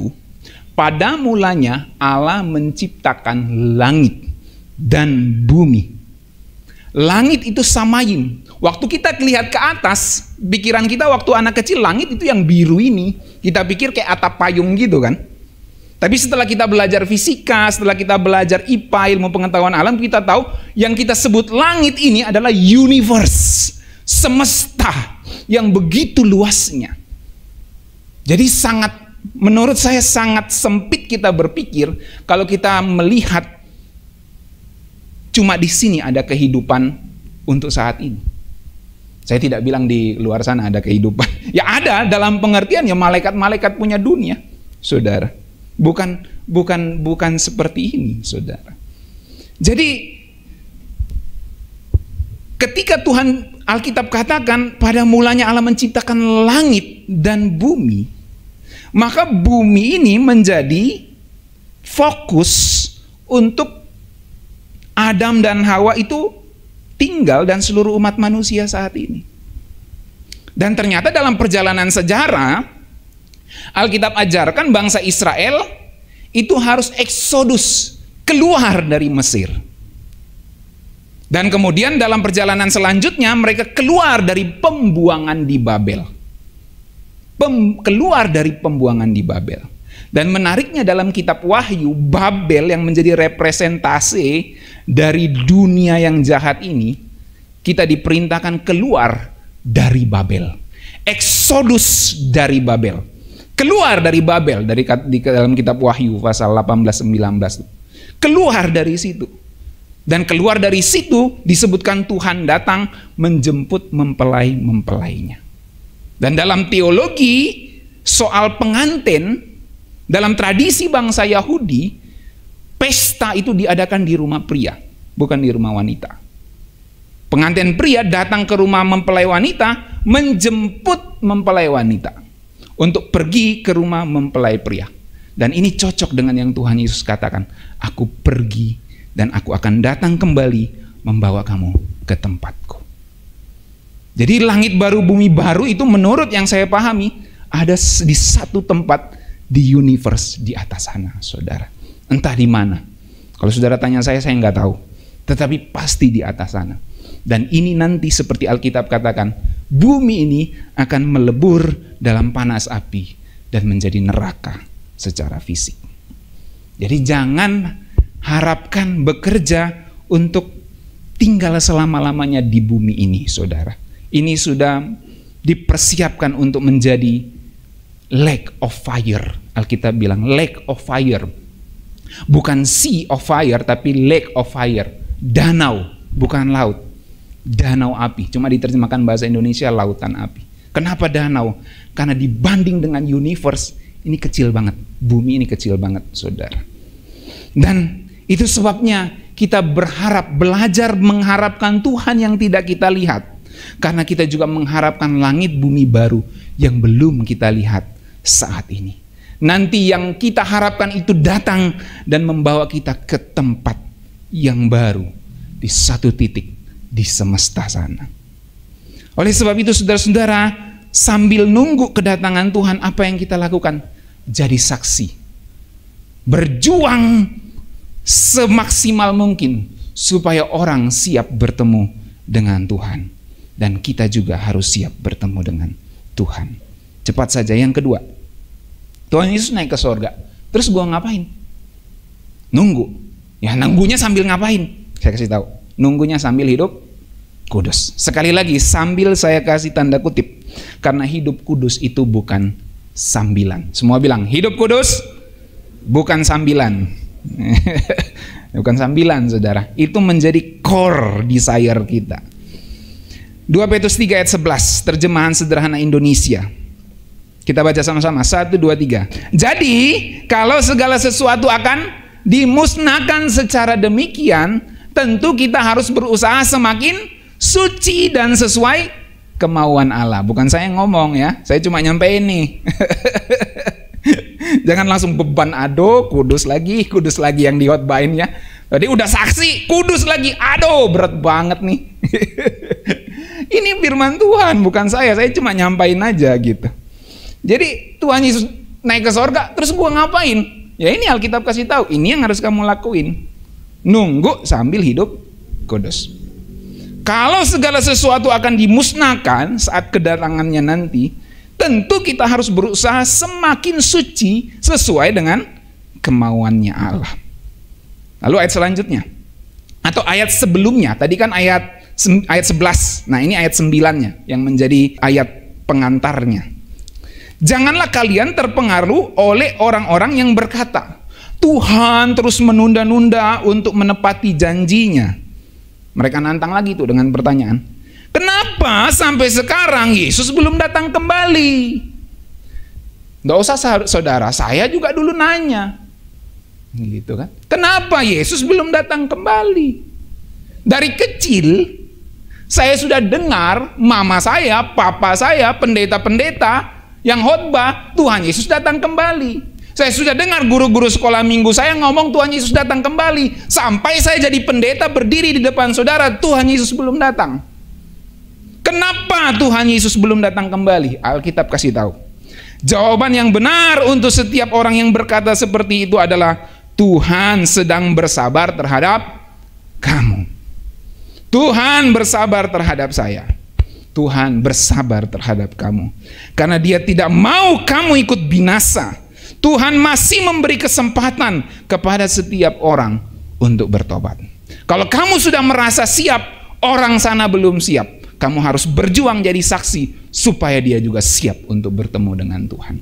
pada mulanya Allah menciptakan langit dan bumi. Langit itu samayim. Waktu kita lihat ke atas, pikiran kita waktu anak kecil, langit itu yang biru ini. Kita pikir kayak atap payung gitu kan. Tapi setelah kita belajar fisika, setelah kita belajar IPA, ilmu pengetahuan alam, kita tahu yang kita sebut langit ini adalah universe, semesta yang begitu luasnya. Jadi menurut saya sangat sempit kita berpikir kalau kita melihat cuma di sini ada kehidupan untuk saat ini. Saya tidak bilang di luar sana ada kehidupan. Ya ada, dalam pengertian ya malaikat-malaikat punya dunia, saudara. Bukan seperti ini, saudara. Jadi ketika Tuhan Alkitab katakan pada mulanya Allah menciptakan langit dan bumi, maka bumi ini menjadi fokus untuk Adam dan Hawa itu tinggal dan seluruh umat manusia saat ini. Dan ternyata dalam perjalanan sejarah, Alkitab ajarkan bangsa Israel itu harus eksodus, keluar dari Mesir. Dan kemudian dalam perjalanan selanjutnya mereka keluar dari pembuangan di Babel. Keluar dari pembuangan di Babel. Dan menariknya dalam kitab Wahyu, Babel yang menjadi representasi dari dunia yang jahat ini, kita diperintahkan keluar dari Babel. Eksodus dari Babel. Keluar dari Babel dalam kitab Wahyu pasal 18-19. Keluar dari situ. Dan keluar dari situ disebutkan Tuhan datang menjemput mempelai-mempelainya. Dan dalam teologi soal pengantin, dalam tradisi bangsa Yahudi, pesta itu diadakan di rumah pria, bukan di rumah wanita. Pengantin pria datang ke rumah mempelai wanita, menjemput mempelai wanita untuk pergi ke rumah mempelai pria. Dan ini cocok dengan yang Tuhan Yesus katakan, aku pergi dan aku akan datang kembali membawa kamu ke tempatku. Jadi langit baru bumi baru itu menurut yang saya pahami ada di satu tempat di universe di atas sana, saudara. Entah di mana. Kalau saudara tanya saya nggak tahu. Tetapi pasti di atas sana. Dan ini nanti seperti Alkitab katakan, bumi ini akan melebur dalam panas api dan menjadi neraka secara fisik. Jadi jangan harapkan bekerja untuk tinggal selama-lamanya di bumi ini, saudara. Ini sudah dipersiapkan untuk menjadi lake of fire. Alkitab bilang lake of fire. Bukan sea of fire, tapi lake of fire. Danau, bukan laut. Danau api. Cuma diterjemahkan bahasa Indonesia lautan api. Kenapa danau? Karena dibanding dengan universe, ini kecil banget. Bumi ini kecil banget, saudara. Dan itu sebabnya kita berharap, belajar mengharapkan Tuhan yang tidak kita lihat. Karena kita juga mengharapkan langit bumi baru yang belum kita lihat saat ini. Nanti yang kita harapkan itu datang dan membawa kita ke tempat yang baru di satu titik di semesta sana. Oleh sebab itu saudara-saudara, sambil nunggu kedatangan Tuhan, apa yang kita lakukan? Jadi saksi. Berjuang semaksimal mungkin supaya orang siap bertemu dengan Tuhan. Dan kita juga harus siap bertemu dengan Tuhan. Cepat saja, yang kedua. Tuhan Yesus naik ke sorga. Terus gua ngapain? Nunggu. Ya, nunggunya sambil ngapain? Saya kasih tahu. Nunggunya sambil hidup kudus. Sekali lagi, sambil saya kasih tanda kutip. Karena hidup kudus itu bukan sambilan. Semua bilang, hidup kudus bukan sambilan. Bukan sambilan, saudara. Itu menjadi core desire kita. 2 Petrus 3 ayat 11, terjemahan sederhana Indonesia. Kita baca sama-sama, 1, 2, 3. Jadi, kalau segala sesuatu akan dimusnahkan secara demikian, tentu kita harus berusaha semakin suci dan sesuai kemauan Allah. Bukan saya yang ngomong ya, saya cuma nyampein nih. Jangan langsung beban, aduh kudus lagi yang dihotbahin ya. Tadi udah saksi, kudus lagi, aduh berat banget nih. Ini firman Tuhan, bukan saya cuma nyampain aja gitu. Jadi Tuhan Yesus naik ke sorga, terus gua ngapain? Ya ini Alkitab kasih tahu, ini yang harus kamu lakuin. Nunggu sambil hidup kudus. Kalau segala sesuatu akan dimusnahkan saat kedatangannya nanti, tentu kita harus berusaha semakin suci sesuai dengan kemauannya Allah. Lalu ayat selanjutnya, atau ayat sebelumnya, tadi kan ayat 11, nah ini ayat 9-nya yang menjadi ayat pengantarnya. Janganlah kalian terpengaruh oleh orang-orang yang berkata, Tuhan terus menunda-nunda untuk menepati janjinya. Mereka nantang lagi tuh dengan pertanyaan, kenapa sampai sekarang Yesus belum datang kembali? Nggak usah saudara, saya juga dulu nanya. Gitu kan? Kenapa Yesus belum datang kembali? Dari kecil saya sudah dengar mama saya, papa saya, pendeta-pendeta yang khotbah Tuhan Yesus datang kembali. Saya sudah dengar guru-guru sekolah minggu saya ngomong Tuhan Yesus datang kembali. Sampai saya jadi pendeta berdiri di depan saudara, Tuhan Yesus belum datang. Kenapa Tuhan Yesus belum datang kembali? Alkitab kasih tahu. Jawaban yang benar untuk setiap orang yang berkata seperti itu adalah Tuhan sedang bersabar terhadap kamu. Tuhan bersabar terhadap saya. Tuhan bersabar terhadap kamu. Karena Dia tidak mau kamu ikut binasa. Tuhan masih memberi kesempatan kepada setiap orang untuk bertobat. Kalau kamu sudah merasa siap, orang sana belum siap, kamu harus berjuang jadi saksi supaya dia juga siap untuk bertemu dengan Tuhan.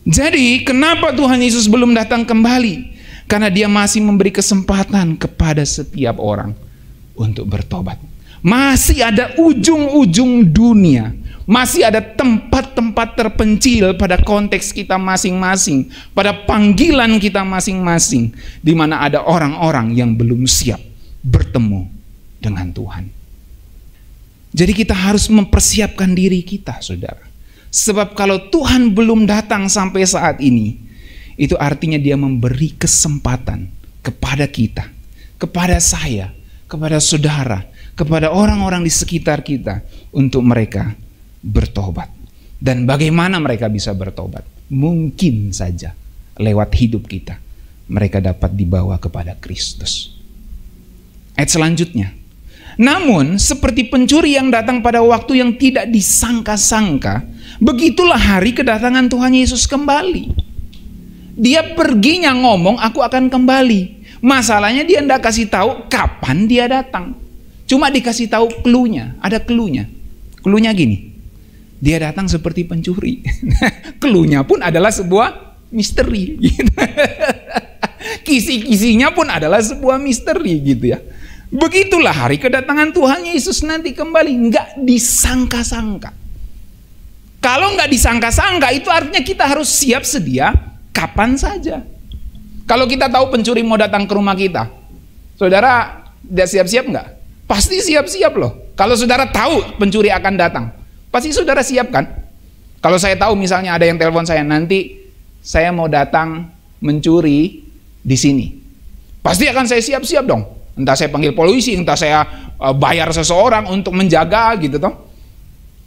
Jadi kenapa Tuhan Yesus belum datang kembali? Karena Dia masih memberi kesempatan kepada setiap orang untuk bertobat. Masih ada ujung-ujung dunia, masih ada tempat-tempat terpencil pada konteks kita masing-masing, pada panggilan kita masing-masing, di mana ada orang-orang yang belum siap bertemu dengan Tuhan. Jadi kita harus mempersiapkan diri kita, saudara. Sebab kalau Tuhan belum datang sampai saat ini, itu artinya Dia memberi kesempatan kepada kita, kepada saya, kepada saudara, kepada orang-orang di sekitar kita untuk mereka bertobat. Dan bagaimana mereka bisa bertobat? Mungkin saja lewat hidup kita mereka dapat dibawa kepada Kristus. Ayat selanjutnya. Namun seperti pencuri yang datang pada waktu yang tidak disangka-sangka, begitulah hari kedatangan Tuhan Yesus kembali. Dia perginya ngomong, aku akan kembali. Masalahnya dia tidak kasih tahu kapan dia datang. Cuma dikasih tahu clue-nya, ada clue-nya. Clue-nya gini, dia datang seperti pencuri. Clue-nya pun adalah sebuah misteri. Gitu. Kisi-kisinya pun adalah sebuah misteri gitu ya. Begitulah hari kedatangan Tuhan Yesus nanti kembali, nggak disangka-sangka. Kalau nggak disangka-sangka itu artinya kita harus siap sedia kapan saja. Kalau kita tahu pencuri mau datang ke rumah kita, saudara udah siap-siap nggak? Pasti siap-siap loh. Kalau saudara tahu pencuri akan datang, pasti saudara siap kan? Kalau saya tahu misalnya ada yang telepon saya, nanti saya mau datang mencuri di sini, pasti akan saya siap-siap dong. Entah saya panggil polisi, entah saya bayar seseorang untuk menjaga gitu toh.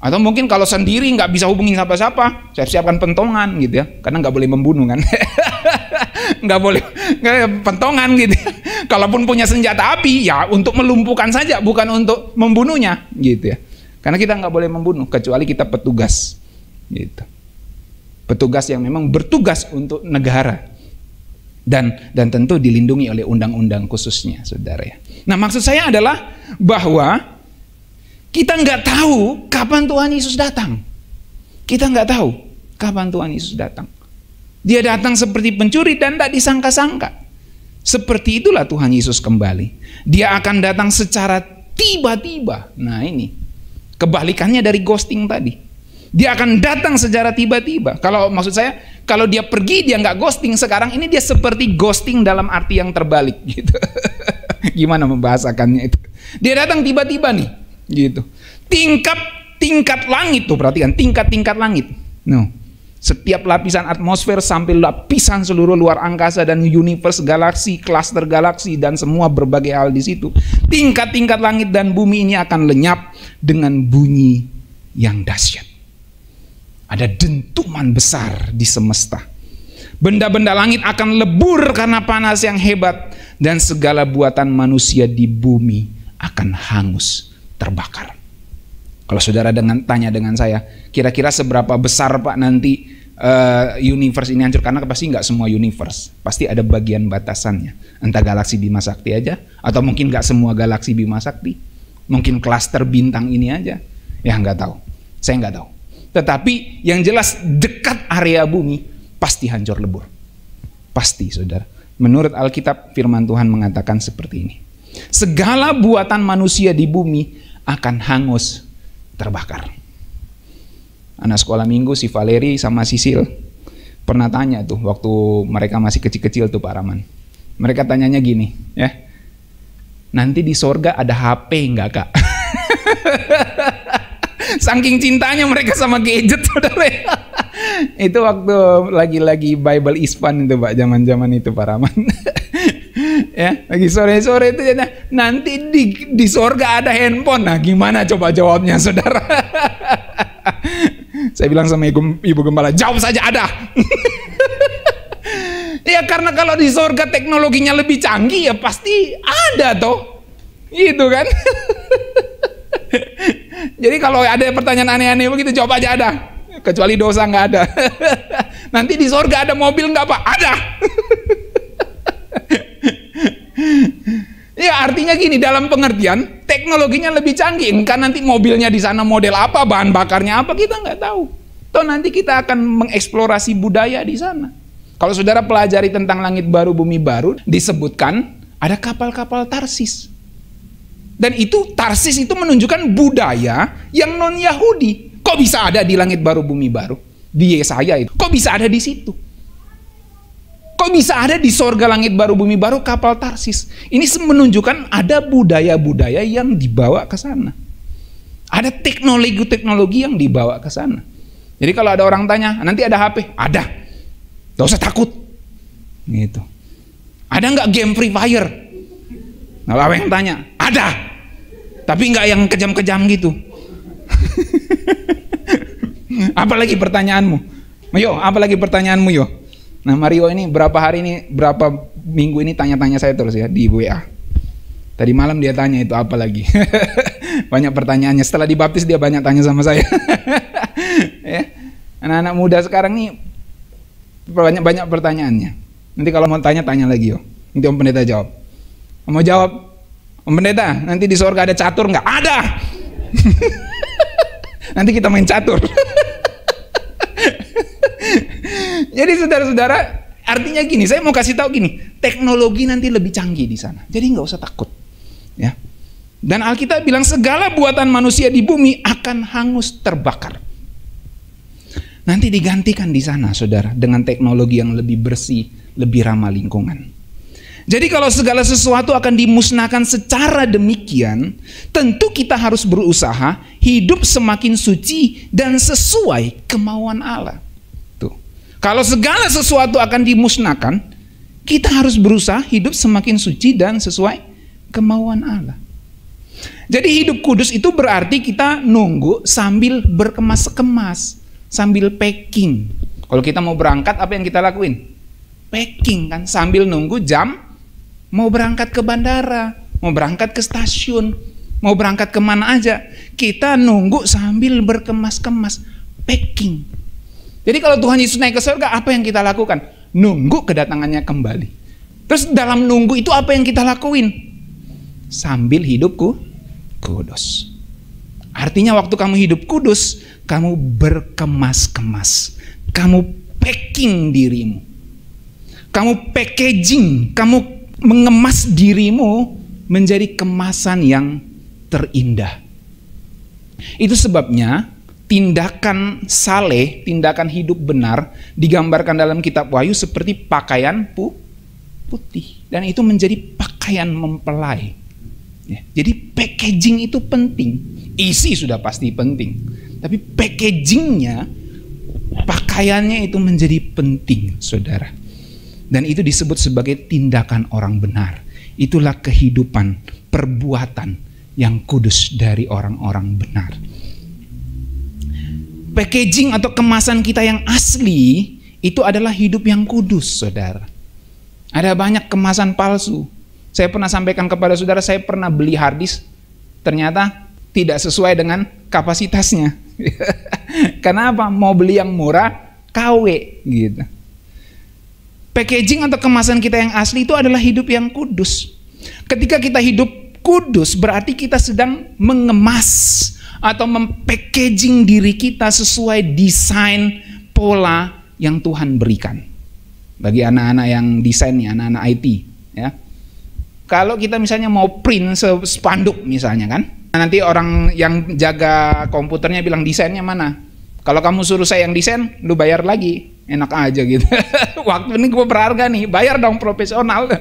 Atau mungkin kalau sendiri nggak bisa hubungin siapa-siapa, saya siapkan pentongan gitu ya, karena nggak boleh membunuh kan. Nggak boleh pentongan gitu. Kalaupun punya senjata api ya untuk melumpuhkan saja, bukan untuk membunuhnya gitu ya. Karena kita nggak boleh membunuh kecuali kita petugas gitu. Petugas yang memang bertugas untuk negara. Dan tentu dilindungi oleh undang-undang khususnya, saudara ya. Nah, maksud saya adalah bahwa kita nggak tahu kapan Tuhan Yesus datang. Kita nggak tahu kapan Tuhan Yesus datang. Dia datang seperti pencuri dan tidak disangka-sangka. Seperti itulah Tuhan Yesus kembali. Dia akan datang secara tiba-tiba. Nah ini, kebalikannya dari ghosting tadi. Dia akan datang secara tiba-tiba. Kalau maksud saya, kalau dia pergi dia nggak ghosting. Sekarang ini dia seperti ghosting dalam arti yang terbalik gitu. Gimana membahasakannya itu? Dia datang tiba-tiba nih, gitu. Tingkat langit tuh, perhatikan tingkat langit. No. Setiap lapisan atmosfer sampai lapisan seluruh luar angkasa dan universe, galaksi, klaster galaksi dan semua berbagai hal di situ. Tingkat langit dan bumi ini akan lenyap dengan bunyi yang dahsyat. Ada dentuman besar di semesta. Benda-benda langit akan lebur karena panas yang hebat dan segala buatan manusia di bumi akan hangus terbakar. Kalau saudara tanya dengan saya, kira-kira seberapa besar Pak nanti universe ini hancur? Karena pasti nggak semua universe, pasti ada bagian batasannya. Entah galaksi Bima Sakti aja, atau mungkin nggak semua galaksi Bima Sakti, mungkin klaster bintang ini aja. Ya nggak tahu, saya nggak tahu. Tetapi yang jelas dekat area bumi pasti hancur lebur. Pasti, saudara. Menurut Alkitab, firman Tuhan mengatakan seperti ini. Segala buatan manusia di bumi akan hangus terbakar. Anak sekolah minggu si Valeri sama Sisil pernah tanya tuh waktu mereka masih kecil-kecil tuh Pak Rahman. Mereka tanyanya gini, ya. Nanti di sorga ada HP nggak Kak? Saking cintanya mereka sama gadget, saudara. Itu waktu lagi Bible is Fun itu Pak, zaman-zaman itu Pak Rahman. Ya, lagi sore-sore itu ya, nanti di sorga ada handphone. Nah, gimana coba jawabnya, saudara? Saya bilang sama ibu gembala, jawab saja ada. Ya karena kalau di sorga teknologinya lebih canggih ya pasti ada toh, gitu kan? Jadi kalau ada pertanyaan aneh-aneh begitu jawab aja ada, kecuali dosa nggak ada. Nanti di sorga ada mobil nggak Pak? Ada. Ya artinya gini, dalam pengertian teknologinya lebih canggih. Kan nanti mobilnya di sana model apa, bahan bakarnya apa kita nggak tahu. Toh nanti kita akan mengeksplorasi budaya di sana. Kalau saudara pelajari tentang langit baru bumi baru, disebutkan ada kapal-kapal Tarsis. Dan itu Tarsis itu menunjukkan budaya yang non Yahudi. Kok bisa ada di langit baru bumi baru? Di Yesaya itu. Kok bisa ada di situ? Kok bisa ada di sorga langit baru bumi baru kapal Tarsis? Ini menunjukkan ada budaya-budaya yang dibawa ke sana. Ada teknologi-teknologi yang dibawa ke sana. Jadi kalau ada orang tanya, nanti ada HP? Ada. Gak usah takut. Gitu. Ada nggak game Free Fire? Nah, apa yang tanya? Ada. Tapi nggak yang kejam-kejam gitu. Apalagi pertanyaanmu? Yo, apalagi pertanyaanmu yo? Nah Mario ini berapa minggu ini tanya-tanya saya terus ya di WA. Tadi malam dia tanya itu apa lagi. Banyak pertanyaannya. Setelah dibaptis dia banyak tanya sama saya. Ya. Anak-anak muda sekarang nih banyak pertanyaannya. Nanti kalau mau tanya lagi yo. Nanti Om Pendeta jawab. Mau jawab, Om Pendeta, nanti di surga ada catur nggak? Ada. Nanti kita main catur. Jadi saudara-saudara, artinya gini, saya mau kasih tahu gini, teknologi nanti lebih canggih di sana. Jadi nggak usah takut, ya. Dan Alkitab bilang segala buatan manusia di bumi akan hangus terbakar. Nanti digantikan di sana, saudara, dengan teknologi yang lebih bersih, lebih ramah lingkungan. Jadi kalau segala sesuatu akan dimusnahkan secara demikian, tentu kita harus berusaha hidup semakin suci dan sesuai kemauan Allah. Tuh. Kalau segala sesuatu akan dimusnahkan, kita harus berusaha hidup semakin suci dan sesuai kemauan Allah. Jadi hidup kudus itu berarti kita nunggu sambil berkemas-kemas, sambil packing. Kalau kita mau berangkat, apa yang kita lakuin? Packing kan, sambil nunggu jam. Mau berangkat ke bandara, mau berangkat ke stasiun, mau berangkat kemana aja, kita nunggu sambil berkemas-kemas, packing. Jadi kalau Tuhan Yesus naik ke surga, apa yang kita lakukan? Nunggu kedatangannya kembali. Terus dalam nunggu itu apa yang kita lakuin? Sambil hidupku kudus. Artinya waktu kamu hidup kudus, kamu berkemas-kemas, kamu packing dirimu, kamu packaging, kamu mengemas dirimu menjadi kemasan yang terindah. Itu sebabnya tindakan saleh, tindakan hidup benar digambarkan dalam kitab Wahyu seperti pakaian putih. Dan itu menjadi pakaian mempelai. Ya, jadi packaging itu penting. Isi sudah pasti penting. Tapi packagingnya, pakaiannya itu menjadi penting, saudara. Dan itu disebut sebagai tindakan orang benar. Itulah kehidupan, perbuatan yang kudus dari orang-orang benar. Packaging atau kemasan kita yang asli, itu adalah hidup yang kudus, saudara. Ada banyak kemasan palsu. Saya pernah sampaikan kepada saudara, saya pernah beli harddisk, ternyata tidak sesuai dengan kapasitasnya. Kenapa? Mau beli yang murah, KW gitu. Packaging atau kemasan kita yang asli itu adalah hidup yang kudus. Ketika kita hidup kudus, berarti kita sedang mengemas atau mempackaging diri kita sesuai desain pola yang Tuhan berikan. Bagi anak-anak yang desainnya, anak-anak IT, ya. Kalau kita misalnya mau print spanduk misalnya kan, nanti orang yang jaga komputernya bilang desainnya mana. Kalau kamu suruh saya yang desain, lu bayar lagi. Enak aja gitu. Waktu ini gue berharga nih, bayar dong profesional.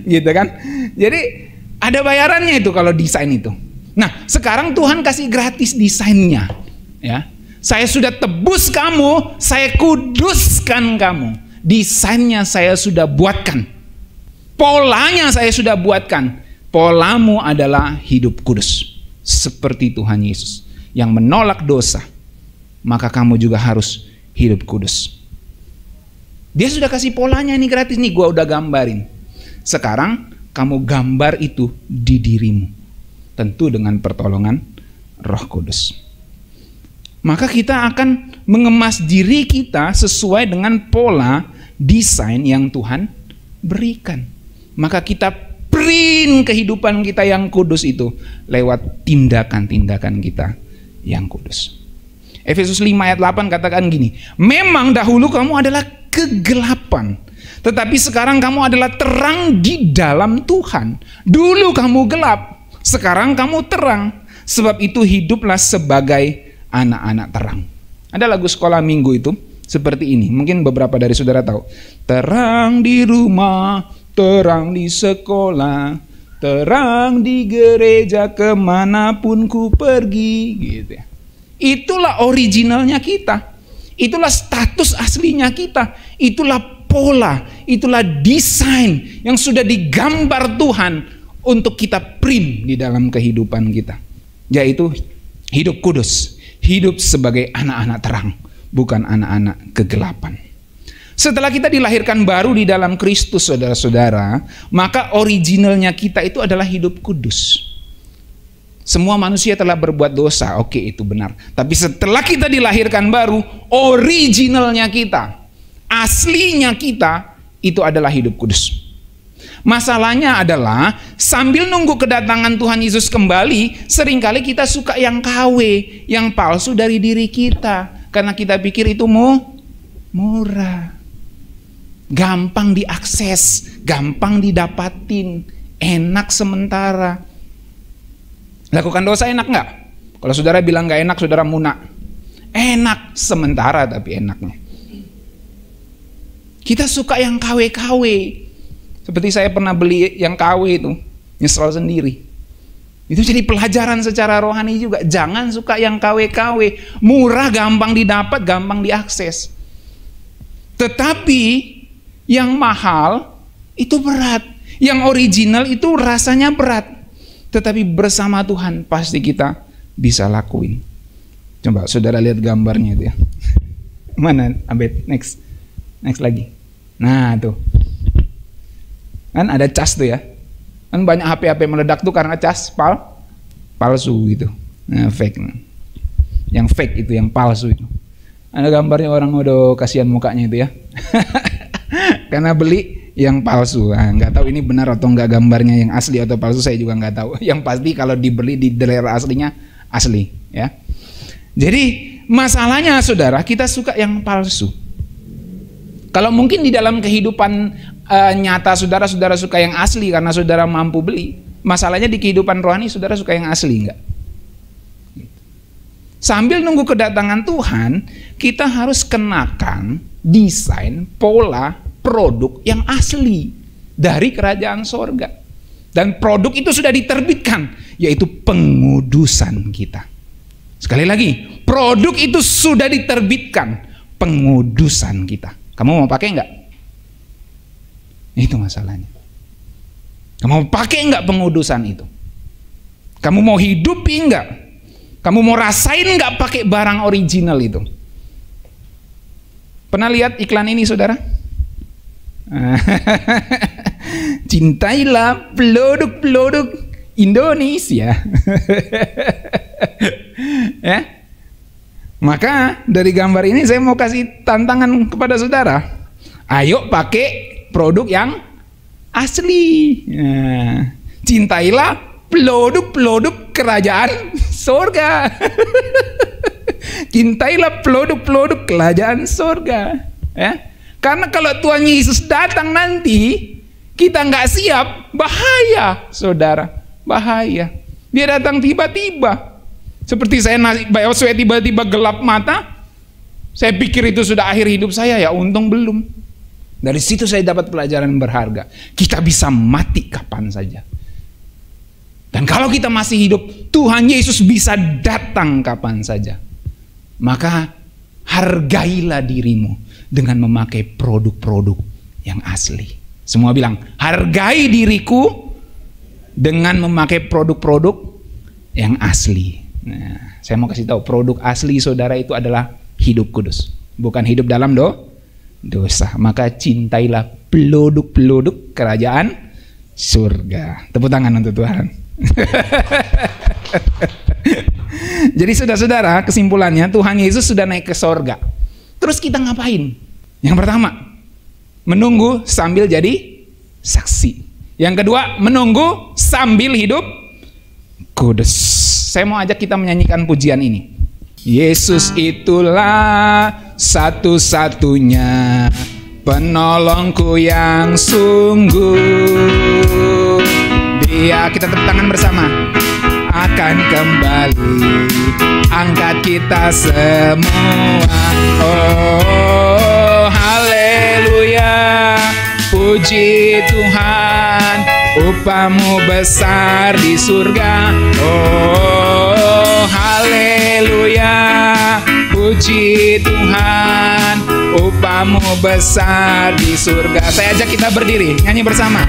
Gitu kan. Jadi ada bayarannya itu kalau desain itu. Nah sekarang Tuhan kasih gratis desainnya, ya. Saya sudah tebus kamu, saya kuduskan kamu. Desainnya saya sudah buatkan, polanya saya sudah buatkan. Polamu adalah hidup kudus seperti Tuhan Yesus yang menolak dosa. Maka kamu juga harus hidup kudus. Dia sudah kasih polanya ini gratis nih, gua udah gambarin. Sekarang kamu gambar itu di dirimu. Tentu dengan pertolongan Roh Kudus. Maka kita akan mengemas diri kita sesuai dengan pola desain yang Tuhan berikan. Maka kita print kehidupan kita yang kudus itu lewat tindakan-tindakan kita yang kudus. Efesus 5 ayat 8 katakan gini, memang dahulu kamu adalah kegelapan, tetapi sekarang kamu adalah terang di dalam Tuhan. Dulu kamu gelap, sekarang kamu terang. Sebab itu hiduplah sebagai anak-anak terang. Ada lagu sekolah minggu itu seperti ini. Mungkin beberapa dari saudara tahu. Terang di rumah, terang di sekolah, terang di gereja kemanapun ku pergi, gitu ya. Itulah originalnya kita. Itulah status aslinya kita. Itulah pola, itulah desain yang sudah digambar Tuhan untuk kita print di dalam kehidupan kita. Yaitu hidup kudus, hidup sebagai anak-anak terang, bukan anak-anak kegelapan. Setelah kita dilahirkan baru di dalam Kristus, saudara-saudara, maka originalnya kita itu adalah hidup kudus. Semua manusia telah berbuat dosa, oke, itu benar. Tapi setelah kita dilahirkan baru, originalnya kita, aslinya kita, itu adalah hidup kudus. Masalahnya adalah sambil nunggu kedatangan Tuhan Yesus kembali, seringkali kita suka yang KW, yang palsu dari diri kita. Karena kita pikir itu murah, gampang diakses, gampang didapatin, enak sementara. Lakukan dosa enak nggak? Kalau saudara bilang nggak enak, saudara muna. Enak sementara tapi enaknya. Kita suka yang KW-KW. Seperti saya pernah beli yang KW itu, nyesel sendiri. Itu jadi pelajaran secara rohani juga. Jangan suka yang KW-KW. Murah, gampang didapat, gampang diakses. Tetapi yang mahal itu berat. Yang original itu rasanya berat. Tetapi bersama Tuhan pasti kita bisa lakuin. Coba saudara lihat gambarnya itu ya. Mana Abed? Next lagi. Nah tuh. Kan ada cas tuh ya. Kan banyak HP meledak tuh karena cas palsu gitu. Nah, fake. Yang fake itu, yang palsu itu. Ada gambarnya orang udah kasihan mukanya itu ya. Karena beli yang palsu. Nah, nggak tahu ini benar atau enggak gambarnya yang asli atau palsu, saya juga nggak tahu. Yang pasti kalau dibeli di dealer aslinya asli ya. Jadi masalahnya saudara, kita suka yang palsu. Kalau mungkin di dalam kehidupan nyata saudara suka yang asli karena saudara mampu beli. Masalahnya di kehidupan rohani saudara suka yang asli enggak? Sambil nunggu kedatangan Tuhan, kita harus kenakan desain, pola, produk yang asli dari kerajaan sorga. Dan produk itu sudah diterbitkan, yaitu pengudusan kita. Sekali lagi, produk itu sudah diterbitkan, pengudusan kita. Kamu mau pakai enggak? Itu masalahnya. Kamu mau pakai enggak pengudusan itu? Kamu mau hidupi enggak? Kamu mau rasain enggak pakai barang original itu? Pernah lihat iklan ini saudara? Cintailah produk-produk Indonesia. Ya. Maka dari gambar ini saya mau kasih tantangan kepada saudara. Ayo pakai produk yang asli. Nah, cintailah produk-produk kerajaan sorga. Cintailah produk-produk kerajaan sorga. Ya. Karena kalau Tuhan Yesus datang nanti, kita nggak siap, bahaya, saudara, bahaya. Dia datang tiba-tiba. Seperti saya tiba-tiba gelap mata, saya pikir itu sudah akhir hidup saya, ya untung belum. Dari situ saya dapat pelajaran berharga. Kita bisa mati kapan saja. Dan kalau kita masih hidup, Tuhan Yesus bisa datang kapan saja. Maka hargailah dirimu dengan memakai produk-produk yang asli. Semua bilang, hargai diriku dengan memakai produk-produk yang asli. Nah, saya mau kasih tahu, produk asli saudara itu adalah hidup kudus, bukan hidup dalam dosa. Maka cintailah produk-produk kerajaan surga. Tepuk tangan untuk Tuhan. Jadi saudara-saudara, kesimpulannya Tuhan Yesus sudah naik ke sorga. Terus kita ngapain? Yang pertama, menunggu sambil jadi saksi. Yang kedua, menunggu sambil hidup kudus. Saya mau ajak kita menyanyikan pujian ini. Yesus itulah satu-satunya penolongku yang sungguh. Dia, kita tepuk tangan bersama, akan kembali angkat kita semua. Oh, haleluya, puji Tuhan, upamu besar di surga. Oh, haleluya, puji Tuhan, upamu besar di surga. Saya ajak kita berdiri, nyanyi bersama.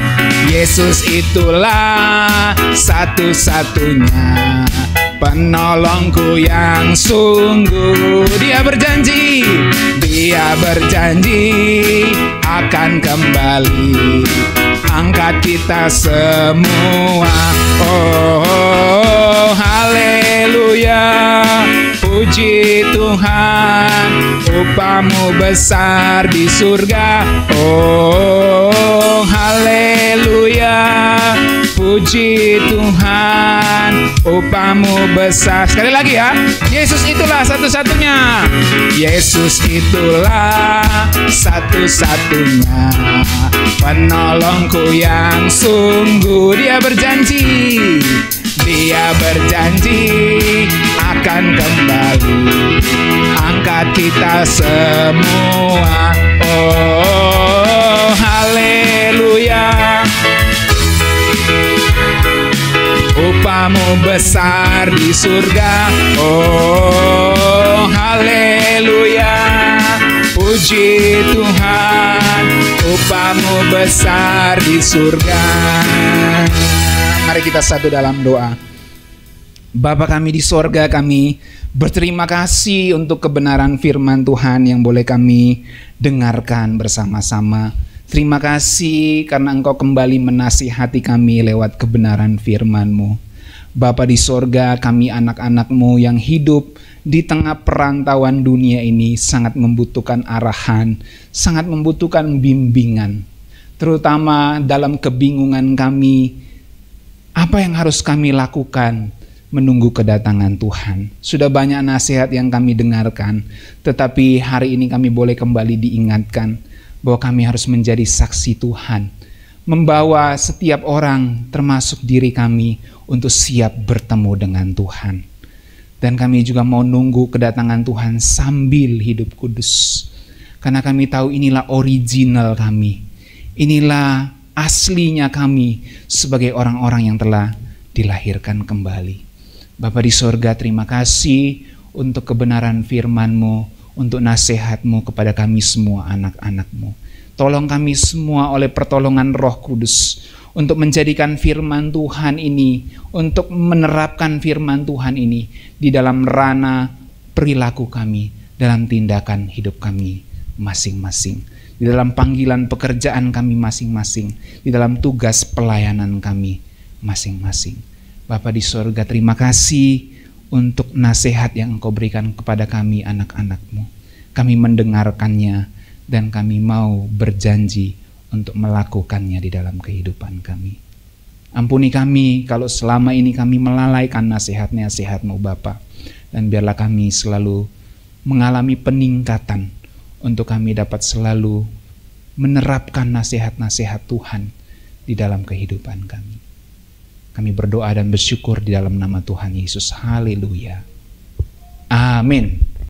Yesus itulah satu-satunya penolongku yang sungguh. Dia berjanji, dia berjanji akan kembali angkat kita semua. Oh, haleluya, puji Tuhan, upamu besar di surga. Oh, haleluya, puji Tuhan, upamu besar. Sekali lagi ya, Yesus itulah satu-satunya. Yesus itulah satu-satunya penolongku yang sungguh. Dia berjanji, dia berjanji akan kembali angkat kita semua. Oh, haleluya, upamu besar di surga. Oh, haleluya, puji Tuhan, upamu besar di surga. Mari kita satu dalam doa. Bapa kami di sorga, kami berterima kasih untuk kebenaran firman Tuhan yang boleh kami dengarkan bersama-sama. Terima kasih karena Engkau kembali menasihati kami lewat kebenaran firman-Mu. Bapa di sorga, kami anak-anak-Mu yang hidup di tengah perantauan dunia ini sangat membutuhkan arahan, sangat membutuhkan bimbingan. Terutama dalam kebingungan kami, apa yang harus kami lakukan menunggu kedatangan Tuhan. Sudah banyak nasihat yang kami dengarkan, tetapi hari ini kami boleh kembali diingatkan bahwa kami harus menjadi saksi Tuhan, membawa setiap orang termasuk diri kami untuk siap bertemu dengan Tuhan. Dan kami juga mau nunggu kedatangan Tuhan sambil hidup kudus, karena kami tahu inilah original kami, inilah aslinya kami sebagai orang-orang yang telah dilahirkan kembali. Bapa di sorga, terima kasih untuk kebenaran firman-Mu, untuk nasihat-Mu kepada kami semua anak-anak-Mu. Tolong kami semua oleh pertolongan Roh Kudus untuk menjadikan firman Tuhan ini, untuk menerapkan firman Tuhan ini di dalam ranah perilaku kami, dalam tindakan hidup kami masing-masing, di dalam panggilan pekerjaan kami masing-masing, di dalam tugas pelayanan kami masing-masing. Bapa di sorga, terima kasih untuk nasihat yang Engkau berikan kepada kami anak-anak-Mu. Kami mendengarkannya dan kami mau berjanji untuk melakukannya di dalam kehidupan kami. Ampuni kami kalau selama ini kami melalaikan nasihat-nasihat-Mu Bapa. Dan biarlah kami selalu mengalami peningkatan untuk kami dapat selalu menerapkan nasihat-nasihat Tuhan di dalam kehidupan kami. Kami berdoa dan bersyukur di dalam nama Tuhan Yesus. Haleluya. Amin.